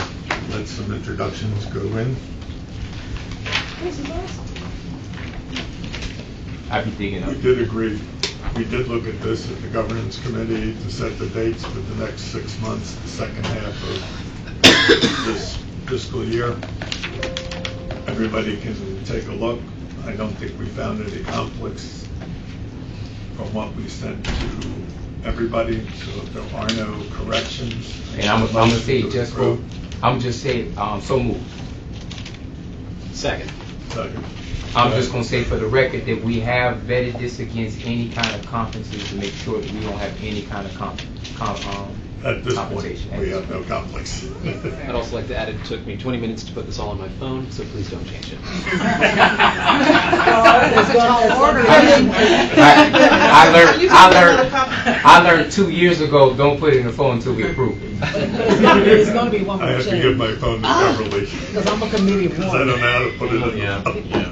let some introductions go in. I'd be digging up. We did agree. We did look at this at the governance committee to set the dates for the next 6 months, the second half of this fiscal year. Everybody can take a look. I don't think we found any conflicts from what we sent to everybody, so if there are no corrections. And I'm gonna say just go. I'm just say so moved. Second. I'm just gonna say for the record that we have vetted this against any kind of conferences to make sure that we don't have any kind of at this point, we have no conflicts. I'd also like to add, it took me 20 minutes to put this all on my phone, so please don't change it. I learned 2 years ago, don't put it in the phone until we approve it. It's going to be one more I have to give my phone to Beverly. Because I'm a committee of one. Because I don't know how to put it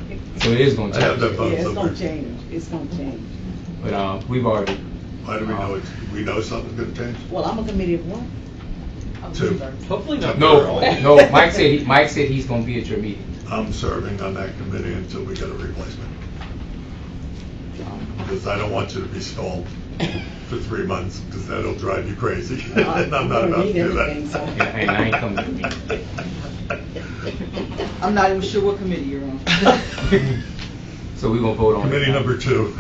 in. So it is going to change. I have that phone it's somewhere. going to change. It's going to change. But we've already. Why do we know it? We know something's going to change? Well, I'm a committee of one. 2. Hopefully not. No. Mike said he's going to be at your meeting. I'm serving on that committee until we get a replacement. Because I don't want you to be stalled for 3 months, because that'll drive you crazy. And I'm not about to do that. And I ain't coming to the meeting. I'm not even sure what committee you're on. So we're going to vote on Committee it. number 2.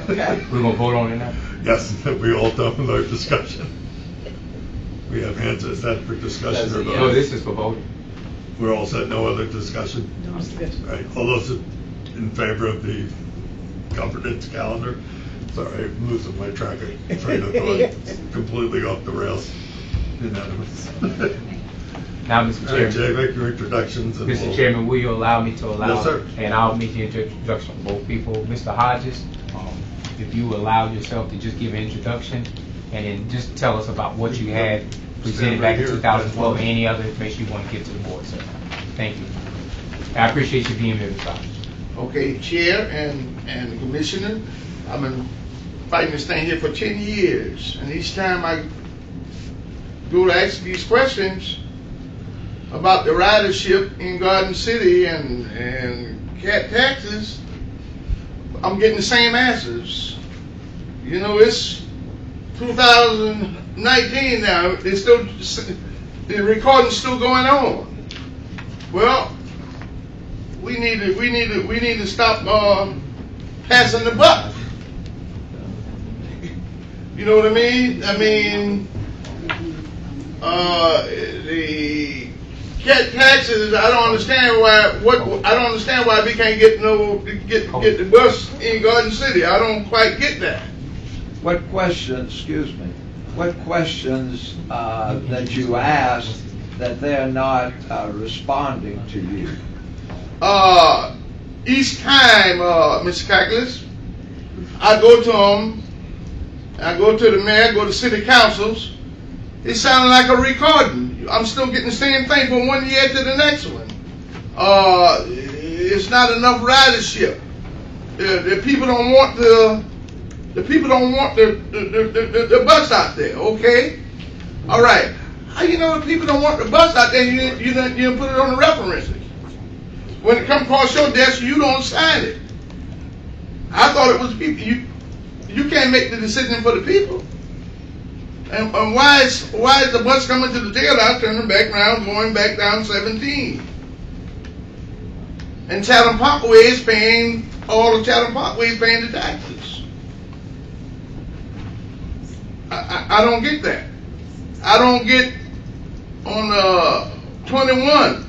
Okay. We're going to vote on it now? Yes, we all done with our discussion. We have hands, is that for discussion or vote? No, this is for voting. We're all set, no other discussion? No, it's good. Right, all those in favor of the governance calendar? Sorry, I'm losing my train of thought. It's completely off the rails. Unanimous. Now, Mr. All right, Chairman. Jay, make your introductions. And Mr. Chairman, will you allow me to allow? Yes, sir. And I'll make the introduction of both people. Mr. Hodges, if you allow yourself to just give an introduction and then just tell us about what you had presented back in 2012 and any other information you want to give to the board, sir. Thank you. I appreciate you being here, Mr. Hodges. Okay, Chair and Commissioner, I've been fighting this thing here for 10 years, and each time I go to ask these questions about the ridership in Garden City and cat taxes, I'm getting the same answers. You know, it's 2019 now. It's still, the recording's still going on. Well, we need to stop passing the buck. You know what I mean? I mean, the cat taxes. I don't understand why we can't get the bus in Garden City. I don't quite get that. What questions that you asked that they're not responding to you? Each time, Mr. Calculus, I go to them, I go to the mayor, go to city councils, it sounded like a recording. I'm still getting the same thing from one year to the next one. It's not enough ridership. The people don't want the bus out there. Okay, all right. How you know the people don't want the bus out there? You didn't put it on the reference. When it comes across your desk, you don't sign it. I thought it was people. You can't make the decision for the people. And why is the bus coming to the jailhouse, turning back around, going back down 17? And Chatham Parkway is paying, all of Chatham Parkway is paying the taxes. I don't get that. I don't get on 21.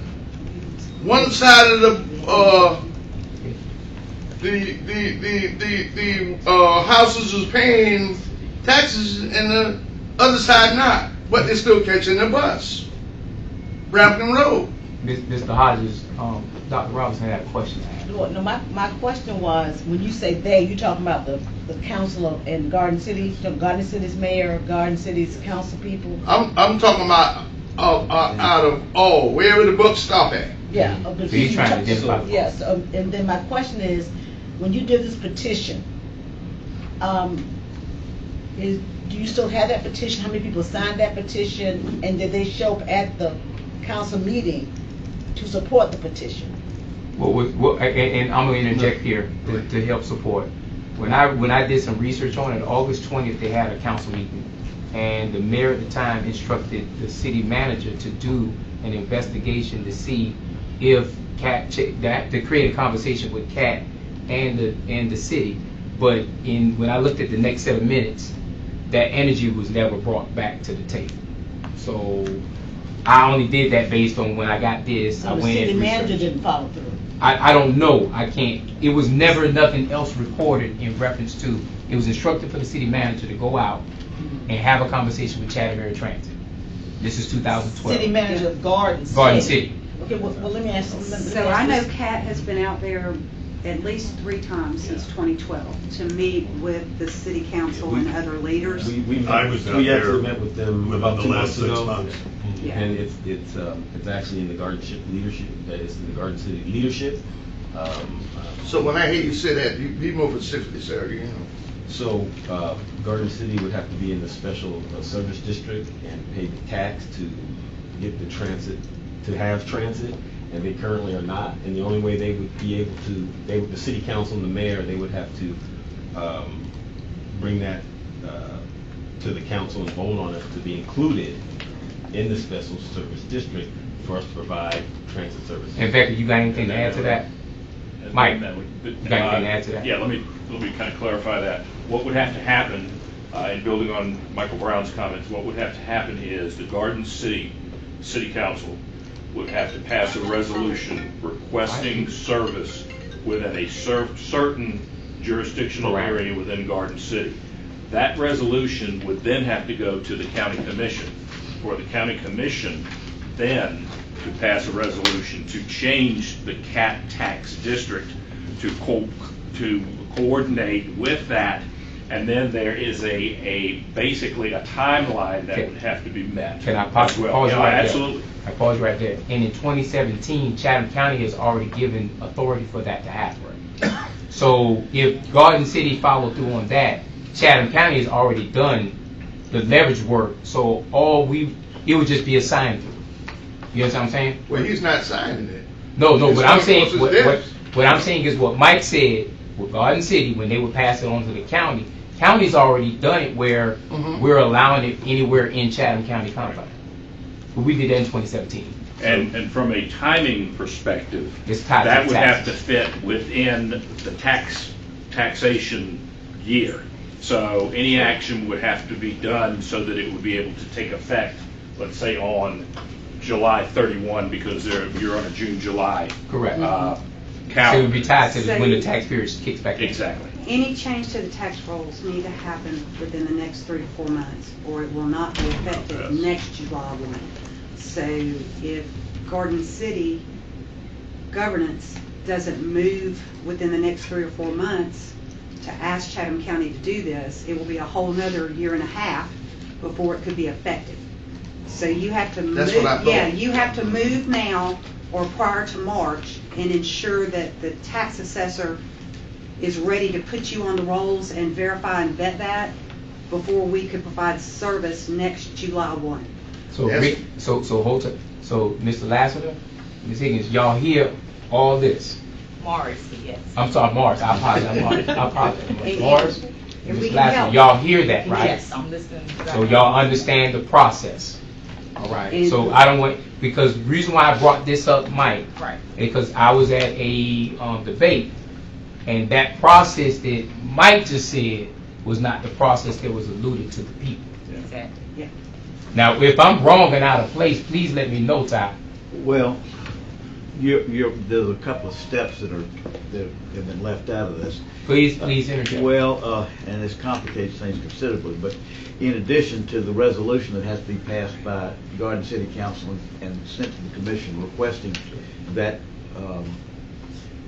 One side of the houses is paying taxes and the other side not, but they're still catching the bus. Brampton Road. Mr. Hodges, Dr. Robinson had a question. No, my question was, when you say they, you talking about the council in Garden City, Garden City's mayor, Garden City's council people? I'm talking about out of all, wherever the buck stop at. Yeah. So you're trying to identify. Yes, and then my question is, when you did this petition, do you still have that petition? How many people signed that petition? And did they show up at the council meeting to support the petition? And I'm going to interject here to help support. When I did some research on it, August 20th, they had a council meeting. And the mayor at the time instructed the city manager to do an investigation to see if to create a conversation with Cat and the city. But when I looked at the next set of minutes, that energy was never brought back to the table. So I only did that based on when I got this. So the city manager didn't follow through. I don't know. I can't. It was never nothing else recorded in reference to. It was instructed for the city manager to go out and have a conversation with Chatham Area Transit. This is 2012. City manager of Garden City. Garden City. Okay, well let me ask you. So I know Kat has been out there at least 3 times since 2012 to meet with the city council and other leaders. We actually met with them about 2 months ago. 6 months. Yeah. And it's actually in the Garden leadership. It's in the Garden City leadership. So when I hear you say that, be more specific, sir. You know. So Garden City would have to be in the special service district and pay the tax to get the transit, to have transit, and they currently are not. And the only way they would be able to, the city council and the mayor, they would have to bring that to the council and vote on it to be included in the special service district for us to provide transit services. In fact, you got anything to add to that? Mike, you got anything to add to that? Yeah, let me kind of clarify that. What would have to happen, in building on Michael Brown's comments, what would have to happen is the Garden City Council would have to pass a resolution requesting service within a certain jurisdictional area within Garden City. That resolution would then have to go to the county commission, for the county commission then to pass a resolution to change the CAT tax district to coordinate with that, and then there is basically a timeline that would have to be met. Can I pause you right there? Absolutely. I pause you right there. And in 2017, Chatham County has already given authority for that to happen. So if Garden City followed through on that, Chatham County has already done the leverage work. So it would just be a sign through. You know what I'm saying? Well, he's not signing it. No, but I'm saying what I'm saying is what Mike said with Garden City when they would pass it on to the county. County's already done it where we're allowing it anywhere in Chatham County confines. But we did that in 2017. And from a timing perspective, It's tied to that would have taxes. to fit within the taxation year. So any action would have to be done so that it would be able to take effect, let's say on July 31, because you're on a June, July. Correct. Calendar. So it would be tied to So when the tax period kicks back in. Exactly. Any change to the tax rolls need to happen within the next 3 to 4 months, or it will not be effective Yes. next July 1. So if Garden City governance doesn't move within the next 3 or 4 months to ask Chatham County to do this, it will be a whole nother year and a half before it could be effective. So you have to move. That's what I thought. Yeah, you have to move now or prior to March and ensure that the tax assessor is ready to put you on the rolls and verify and vet that before we could provide service next July 1. So, Yes. so hold it. So, Mr. Lassiter, Ms. Higgins, y'all hear all this? Morris, yes. I'm sorry, Morris. I apologize, Morris. I apologize. And- Morris, and we Mr. can Lassiter, help. y'all hear that, right? Yes, I'm listening. So y'all understand the process. All right. And- So I don't want, because the reason why I brought this up, Mike, Right. because I was at a debate, and that process that Mike just said was not the process that was alluded to the people. Exactly. Yeah. Now, if I'm wrong and out of place, please let me know, Ty. Well, there's a couple of steps that have been left out of this. Please interject. Well, and this complicates things considerably, but in addition to the resolution that has to be passed by Garden City Council and sent to the commission requesting that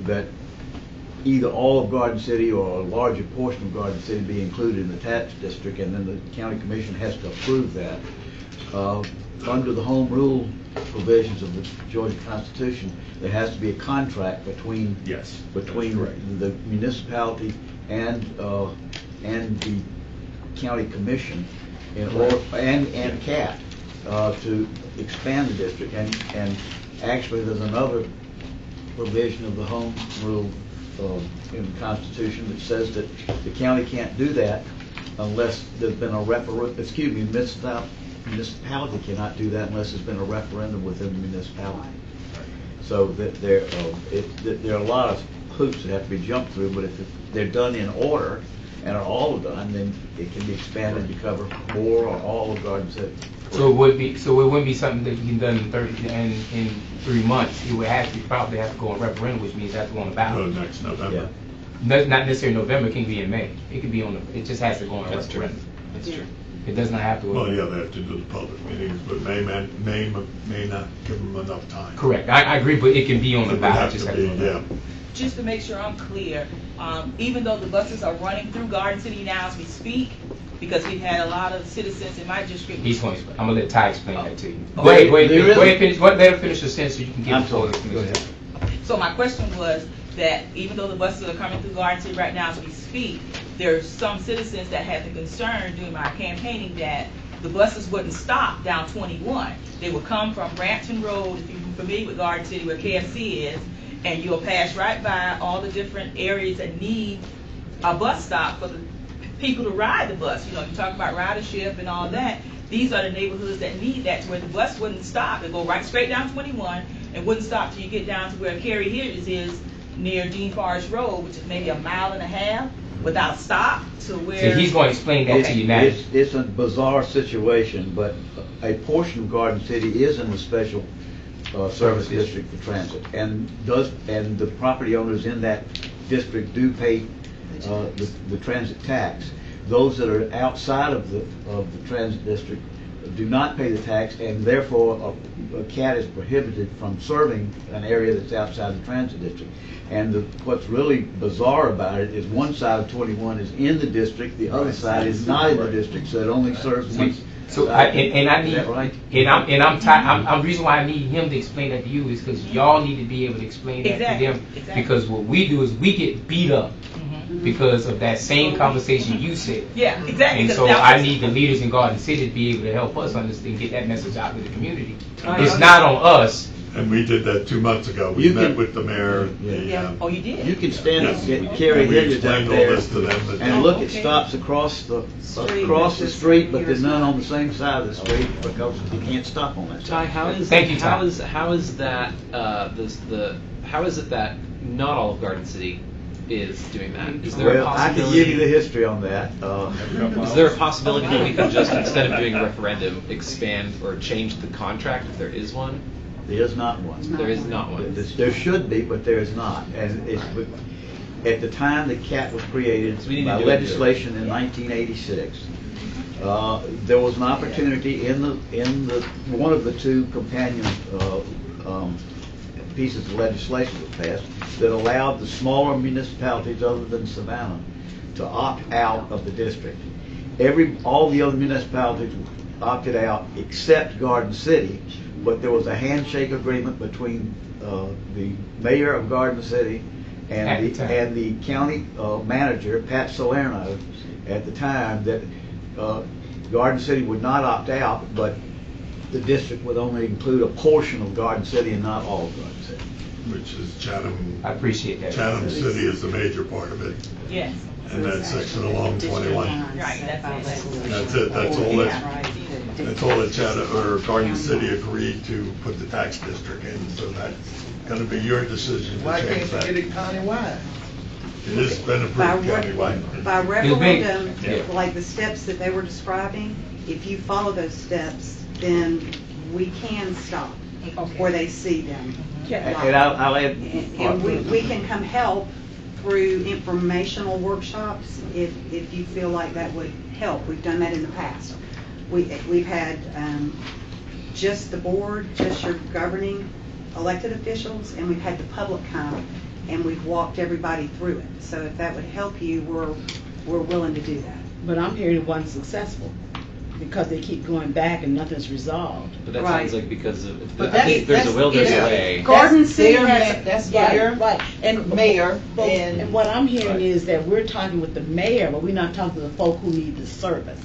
that either all of Garden City or a larger portion of Garden City be included in the tax district, and then the county commission has to approve that. Under the home rule provisions of the Georgia Constitution, there has to be a contract between Yes. the municipality and the county commission and CAT to expand the district. And actually, there's another provision of the home rule in the Constitution that says that the county can't do that unless there's been a municipality cannot do that unless there's been a referendum within the municipality. So that there are a lot of hoops that have to be jumped through, but if they're done in order and are all done, then it can be expanded to cover more or all of Garden City. So it wouldn't be something that can be done in 3 months. It would probably have to go on referendum, which means it has to go on the ballot. Next November. Not necessarily November. It can be in May. It could be it just has to go on a That's true. referendum. That's true. It does not have to. Well, yeah, they have to do the public meetings, but may not give them enough time. Correct. I agree, but it can be on the It would ballot. have Just to has to be, go on the yeah. ballot. Just to make sure I'm clear, even though the buses are running through Garden City now as we speak, because we've had a lot of citizens in my district. He's going to explain. I'm going to let Ty explain that to you. Oh. Go ahead, finish. Let him finish the sentence so you can get I'm the full sorry. Go explanation. ahead. So my question was that even though the buses are coming through Garden City right now as we speak, there's some citizens that had the concern during my campaigning that the buses wouldn't stop down 21. They would come from Brampton Road, if you're familiar with Garden City where KFC is, and you'll pass right by all the different areas that need a bus stop for the people to ride the bus. You know, you talk about ridership and all that. These are the neighborhoods that need that, to where the bus wouldn't stop. It go right straight down 21 and wouldn't stop till you get down to where Carrie Hilliers is near Dean Forest Road, which is maybe 1.5 miles without stop to where. So he's going to explain that to you now. It's a bizarre situation, but a portion of Garden City is in the special service district for transit, and the property owners in that district do pay the transit tax. Those that are outside of the transit district do not pay the tax, and therefore a CAT is prohibited from serving an area that's outside the transit district. And what's really bizarre about it is one side of 21 is in the district, the other side is not in the district, so it only serves one. So I need, Is that right? I'm reason why I need him to explain that to you is because y'all need to be able to explain that Exactly, to them. exactly. Because what we do is we get beat up because of that same conversation you said. Yeah, exactly. And so I need the leaders in Garden City to be able to help us understand, get that message out to the community. It's not on us And we did that 2 months ago. We You met can- with the mayor. Oh, you did? You can stand up, Yes. get Carrie We Hilliard out explained all there this to them, but- and look at Okay. stops across the Street. street, but there's none on the same side of the street because you can't stop on that Ty, side. how is Thank you, Ty. how is that how is it that not all of Garden City is doing that? Is there a Well, I can possibility? give you the history on that. Is there a possibility that we could just, instead of doing a referendum, expand or change the contract if there is one? There is not one. There is not one. There should be, but there is not. And it's, at the time the CAT was created So we need to by do it. legislation in 1986, there was an opportunity in the one of the two companion pieces of legislation that passed that allowed the smaller municipalities other than Savannah to opt out of the district. All the other municipalities opted out except Garden City, but there was a handshake agreement between the mayor of Garden City and the county manager, Pat Salerno, at the time, that Garden City would not opt out, but the district would only include a portion of Garden City and not all of Garden City. Which is Chatham. I appreciate that. Chatham City is the major part of it. Yes. And that section along 21. Right, that's it. That's it, that's all that Chatham, or Garden City agreed to put the tax district in, so that's gonna be your decision to Why change can't that. you get it countywide? It has been By approved re- countywide. By referendum, Yeah. like the steps that they were describing, if you follow those steps, then we can stop where they see them. And I'll add. And we can come help through informational workshops if you feel like that would help. We've done that in the past. We've had just the board, just your governing elected officials, and we've had the public come, and we've walked everybody through it. So if that would help you, we're willing to do that. But I'm hearing it wasn't successful because they keep going back and nothing's resolved. But that Right. sounds like because of, But I think if there's a will, there's a yeah. way. Garden City has, That's Yeah, mayor, right. And mayor, and and what I'm hearing is that we're talking with the mayor, but we're not talking to the folk who need the service.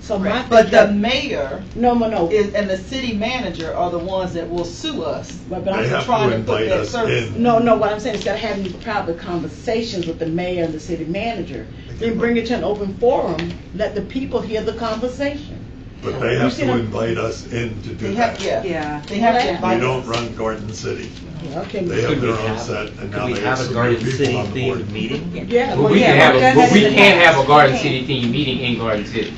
So my but the thing- mayor no. and the city manager are the ones that will sue us. But They I'm have trying to to put invite that us service. in. No, what I'm saying is that having private conversations with the mayor and the city manager, then bring it to an open forum, let the people hear the conversation. But they You have see to that- invite us in to do They have, that. Yeah. they have to We invite don't us. run Garden City. Okay. They have Could we their own have- set, and could now we they have have a some Garden new people City on the board. themed meeting? Yeah, But we yeah, can we've have done but that we in the can't have a past. Garden We City can. team meeting in Garden City.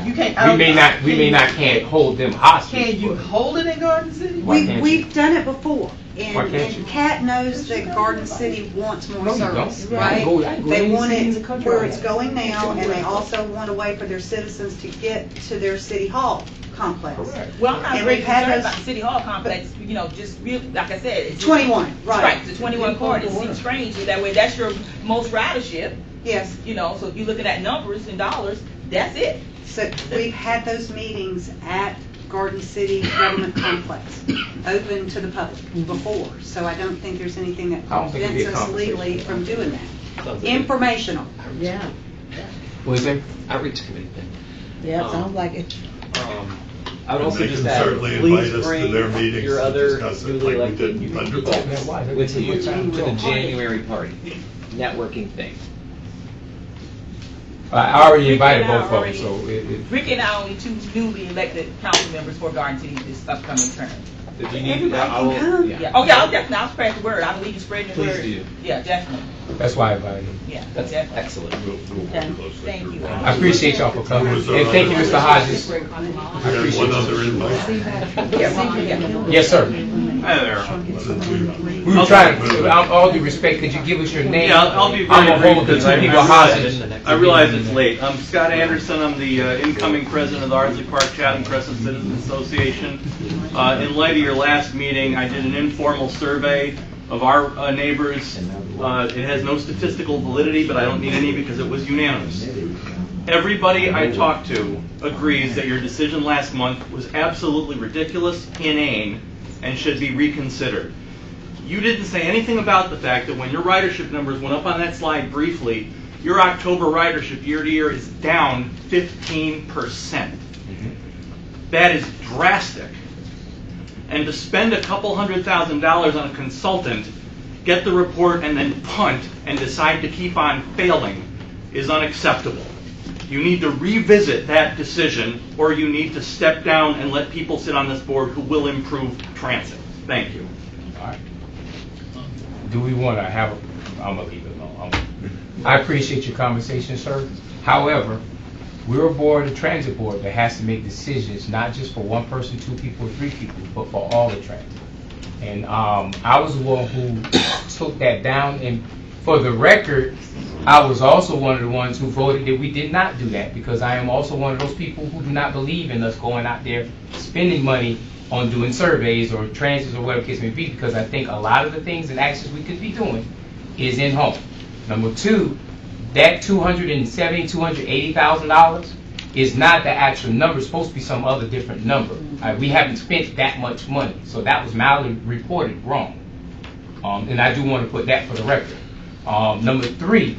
You can't. We may not can't hold them hostage. Can you but- hold it in Garden City? Why can't you? We've done it before, Why and, can't you? and Kat knows that Garden City wants more No, you service, don't. right? I go They any want city in it the country where I it's have. going now, and they also want a way for their citizens to get to their city hall complex. Well, I'm not And very we've had concerned those- about the City Hall complex, just real, like I said. It's 21, right. Right, the 21 corner, it seems strange, that way, that's your most ridership, Yes, so if you're looking at numbers and dollars, that's it. so we've had those meetings at Garden City Government Complex, open to the public before, so I don't think there's anything that I don't think it'd be prevents a us legally conversation. from doing that. Sounds like Informational. Yeah, What is it? Outreach committee thing. yeah, sounds like it. I would And also they just can add, certainly please invite us to bring their meetings your to other discuss it, newly like we did elected in Thunderbolts. with you to the January party, networking thing. I already invited Rick and I both of them, already- so it. Rick and I are only two newly elected council members for Garden City this upcoming term. If you need, Everybody I will, can come. Yeah, oh yeah, I'll spread the word, I believe in spreading the Please word. do. Yeah, definitely, That's why I invited him. yeah, That's definitely. excellent. Thank you. I appreciate y'all for coming. Who was And thank you, the- Mr. Hodges. I We had appreciate one you. other invite. Yes, sir. Hi there. We were trying to, all due respect, could you give us your name? Yeah, I'll be I'm very gonna brief hold the because two I people hostage. realize it's late. I'm Scott Anderson. I'm the incoming president of the Ardsley Park Chatham Crescent Citizens Association. In light of your last meeting, I did an informal survey of our neighbors. It has no statistical validity, but I don't need any because it was unanimous. Everybody I talked to agrees that your decision last month was absolutely ridiculous, inane, and should be reconsidered. You didn't say anything about the fact that when your ridership numbers went up on that slide briefly, your October ridership year to year is down 15%. That is drastic. and to spend a couple $100,000 on a consultant, get the report, and then punt and decide to keep on failing is unacceptable. You need to revisit that decision, or you need to step down and let people sit on this board who will improve transit. Thank you. All right. Do we want to have I'm going to leave it alone. I appreciate your conversation, sir. However, we're a board, a transit board, that has to make decisions, not just for one person, two people, or three people, but for all the transit. And I was the one who took that down. And for the record, I was also one of the ones who voted that we did not do that, because I am also one of those people who do not believe in us going out there spending money on doing surveys or transits or whatever case may be, because I think a lot of the things and actions we could be doing is in home. Number two, that $270,000, $280,000 is not the actual number. It's supposed to be some other different number. We haven't spent that much money, so that was mildly reported wrong. And I do want to put that for the record. Number three,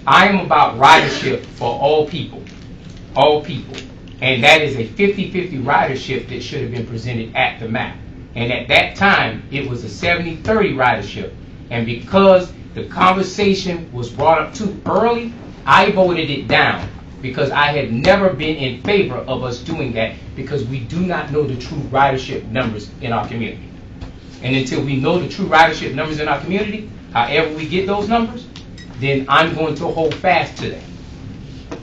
I am about ridership for all people, and that is a 50-50 ridership that should have been presented at the map. And at that time, it was a 70-30 ridership, and because the conversation was brought up too early, I voted it down, because I had never been in favor of us doing that, because we do not know the true ridership numbers in our community. And until we know the true ridership numbers in our community, however we get those numbers, then I'm going to hold fast to that.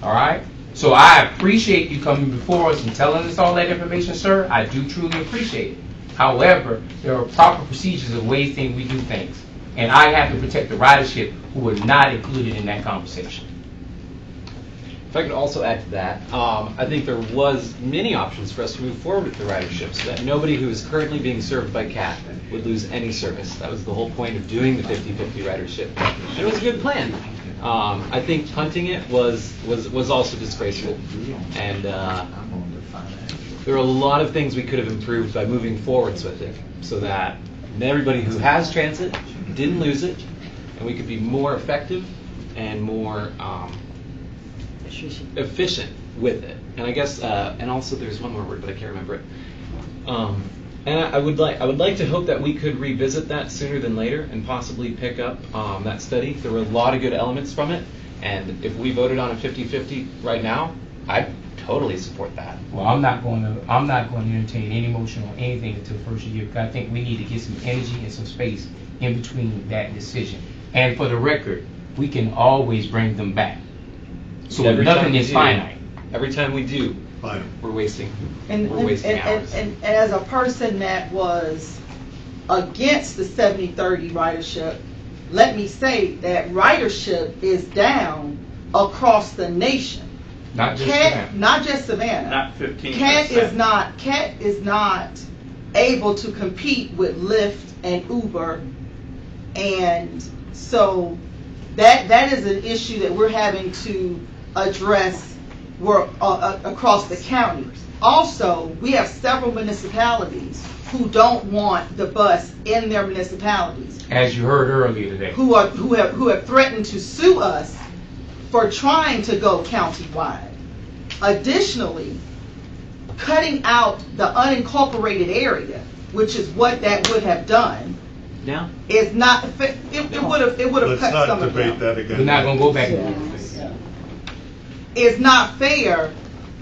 All right? So I appreciate you coming before us and telling us all that information, sir. I do truly appreciate it. However, there are proper procedures of ways we do things. And I have to protect the ridership who were not included in that conversation. If I could also add to that, I think there was many options for us to move forward with the ridership so that nobody who is currently being served by CAT would lose any service. That was the whole point of doing the 50-50 ridership. And it was a good plan. I think punting it was also disgraceful. And there are a lot of things we could have improved by moving forwards with it so that everybody who has transit didn't lose it, and we could be more effective and more efficient with it. And I guess, and also there's one more word, but I can't remember it. And I would like to hope that we could revisit that sooner than later and possibly pick up that study. There were a lot of good elements from it, and if we voted on a 50-50 right now, I'd totally support that. Well, I'm not going to entertain any motion on anything until the first year, because I think we need to get some energy and some space in between that decision. And for the record, we can always bring them back. So nothing is finite. Every time we do, we're wasting hours. And as a person that was against the 70-30 ridership, let me say that ridership is down across the nation. Not just Savannah. Not just Savannah. Not 15%. CAT is not able to compete with Lyft and Uber, and so that is an issue that we're having to address across the county. Also, we have several municipalities who don't want the bus in their municipalities. As you heard earlier today. Who have threatened to sue us for trying to go countywide. Additionally, cutting out the unincorporated area, which is what that would have done, is not. It would have cut some of them. Let's not debate that again. We're not going to go back and do this. Is not fair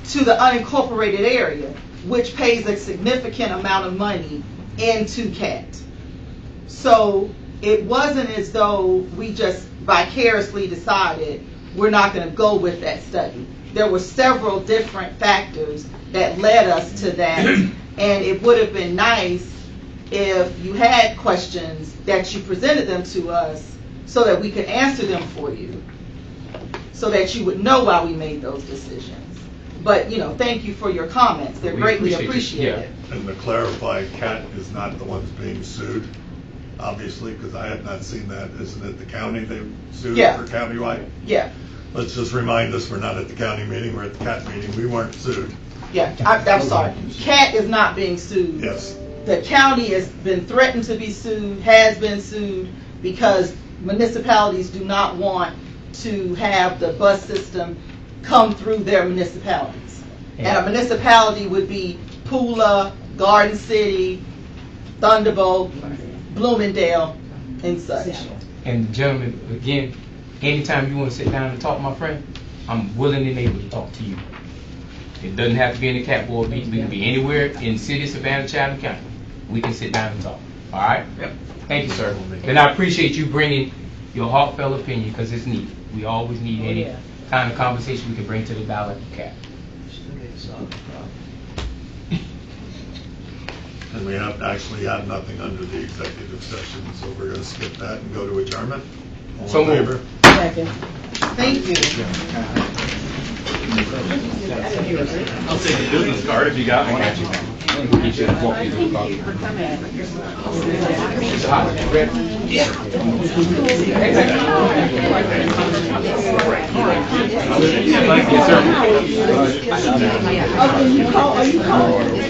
to the unincorporated area, which pays a significant amount of money into CAT. So it wasn't as though we just vicariously decided we're not going to go with that study. There were several different factors that led us to that, and it would have been nice if you had questions that you presented them to us so that we could answer them for you, so that you would know why we made those decisions. But, thank you for your comments. They're greatly appreciated. And to clarify, CAT is not the ones being sued, obviously, because I have not seen that. Isn't it the county they sued for countywide? Yeah. Let's just remind us we're not at the county meeting, we're at the CAT meeting. We weren't sued. Yeah, I'm sorry. CAT is not being sued. Yes. The county has been threatened to be sued, has been sued, because municipalities do not want to have the bus system come through their municipalities. And a municipality would be Pula, Garden City, Thunderbolt, Bloomingdale, and such. And gentlemen, again, anytime you want to sit down and talk, my friend, I'm willing and able to talk to you. It doesn't have to be in the Catboard meeting. We can be anywhere in city, Savannah, Chatham County. We can sit down and talk. All right? Yep. Thank you, sir. And I appreciate you bringing your heartfelt opinion, because it's needed. We always need any kind of conversation we can bring to the dialogue of CAT. And we have actually had nothing under the executive session, so we're going to skip that and go to adjournment. All So in moved. favor? Second. Thank you. I'll take a business card if you got one. Are you calling?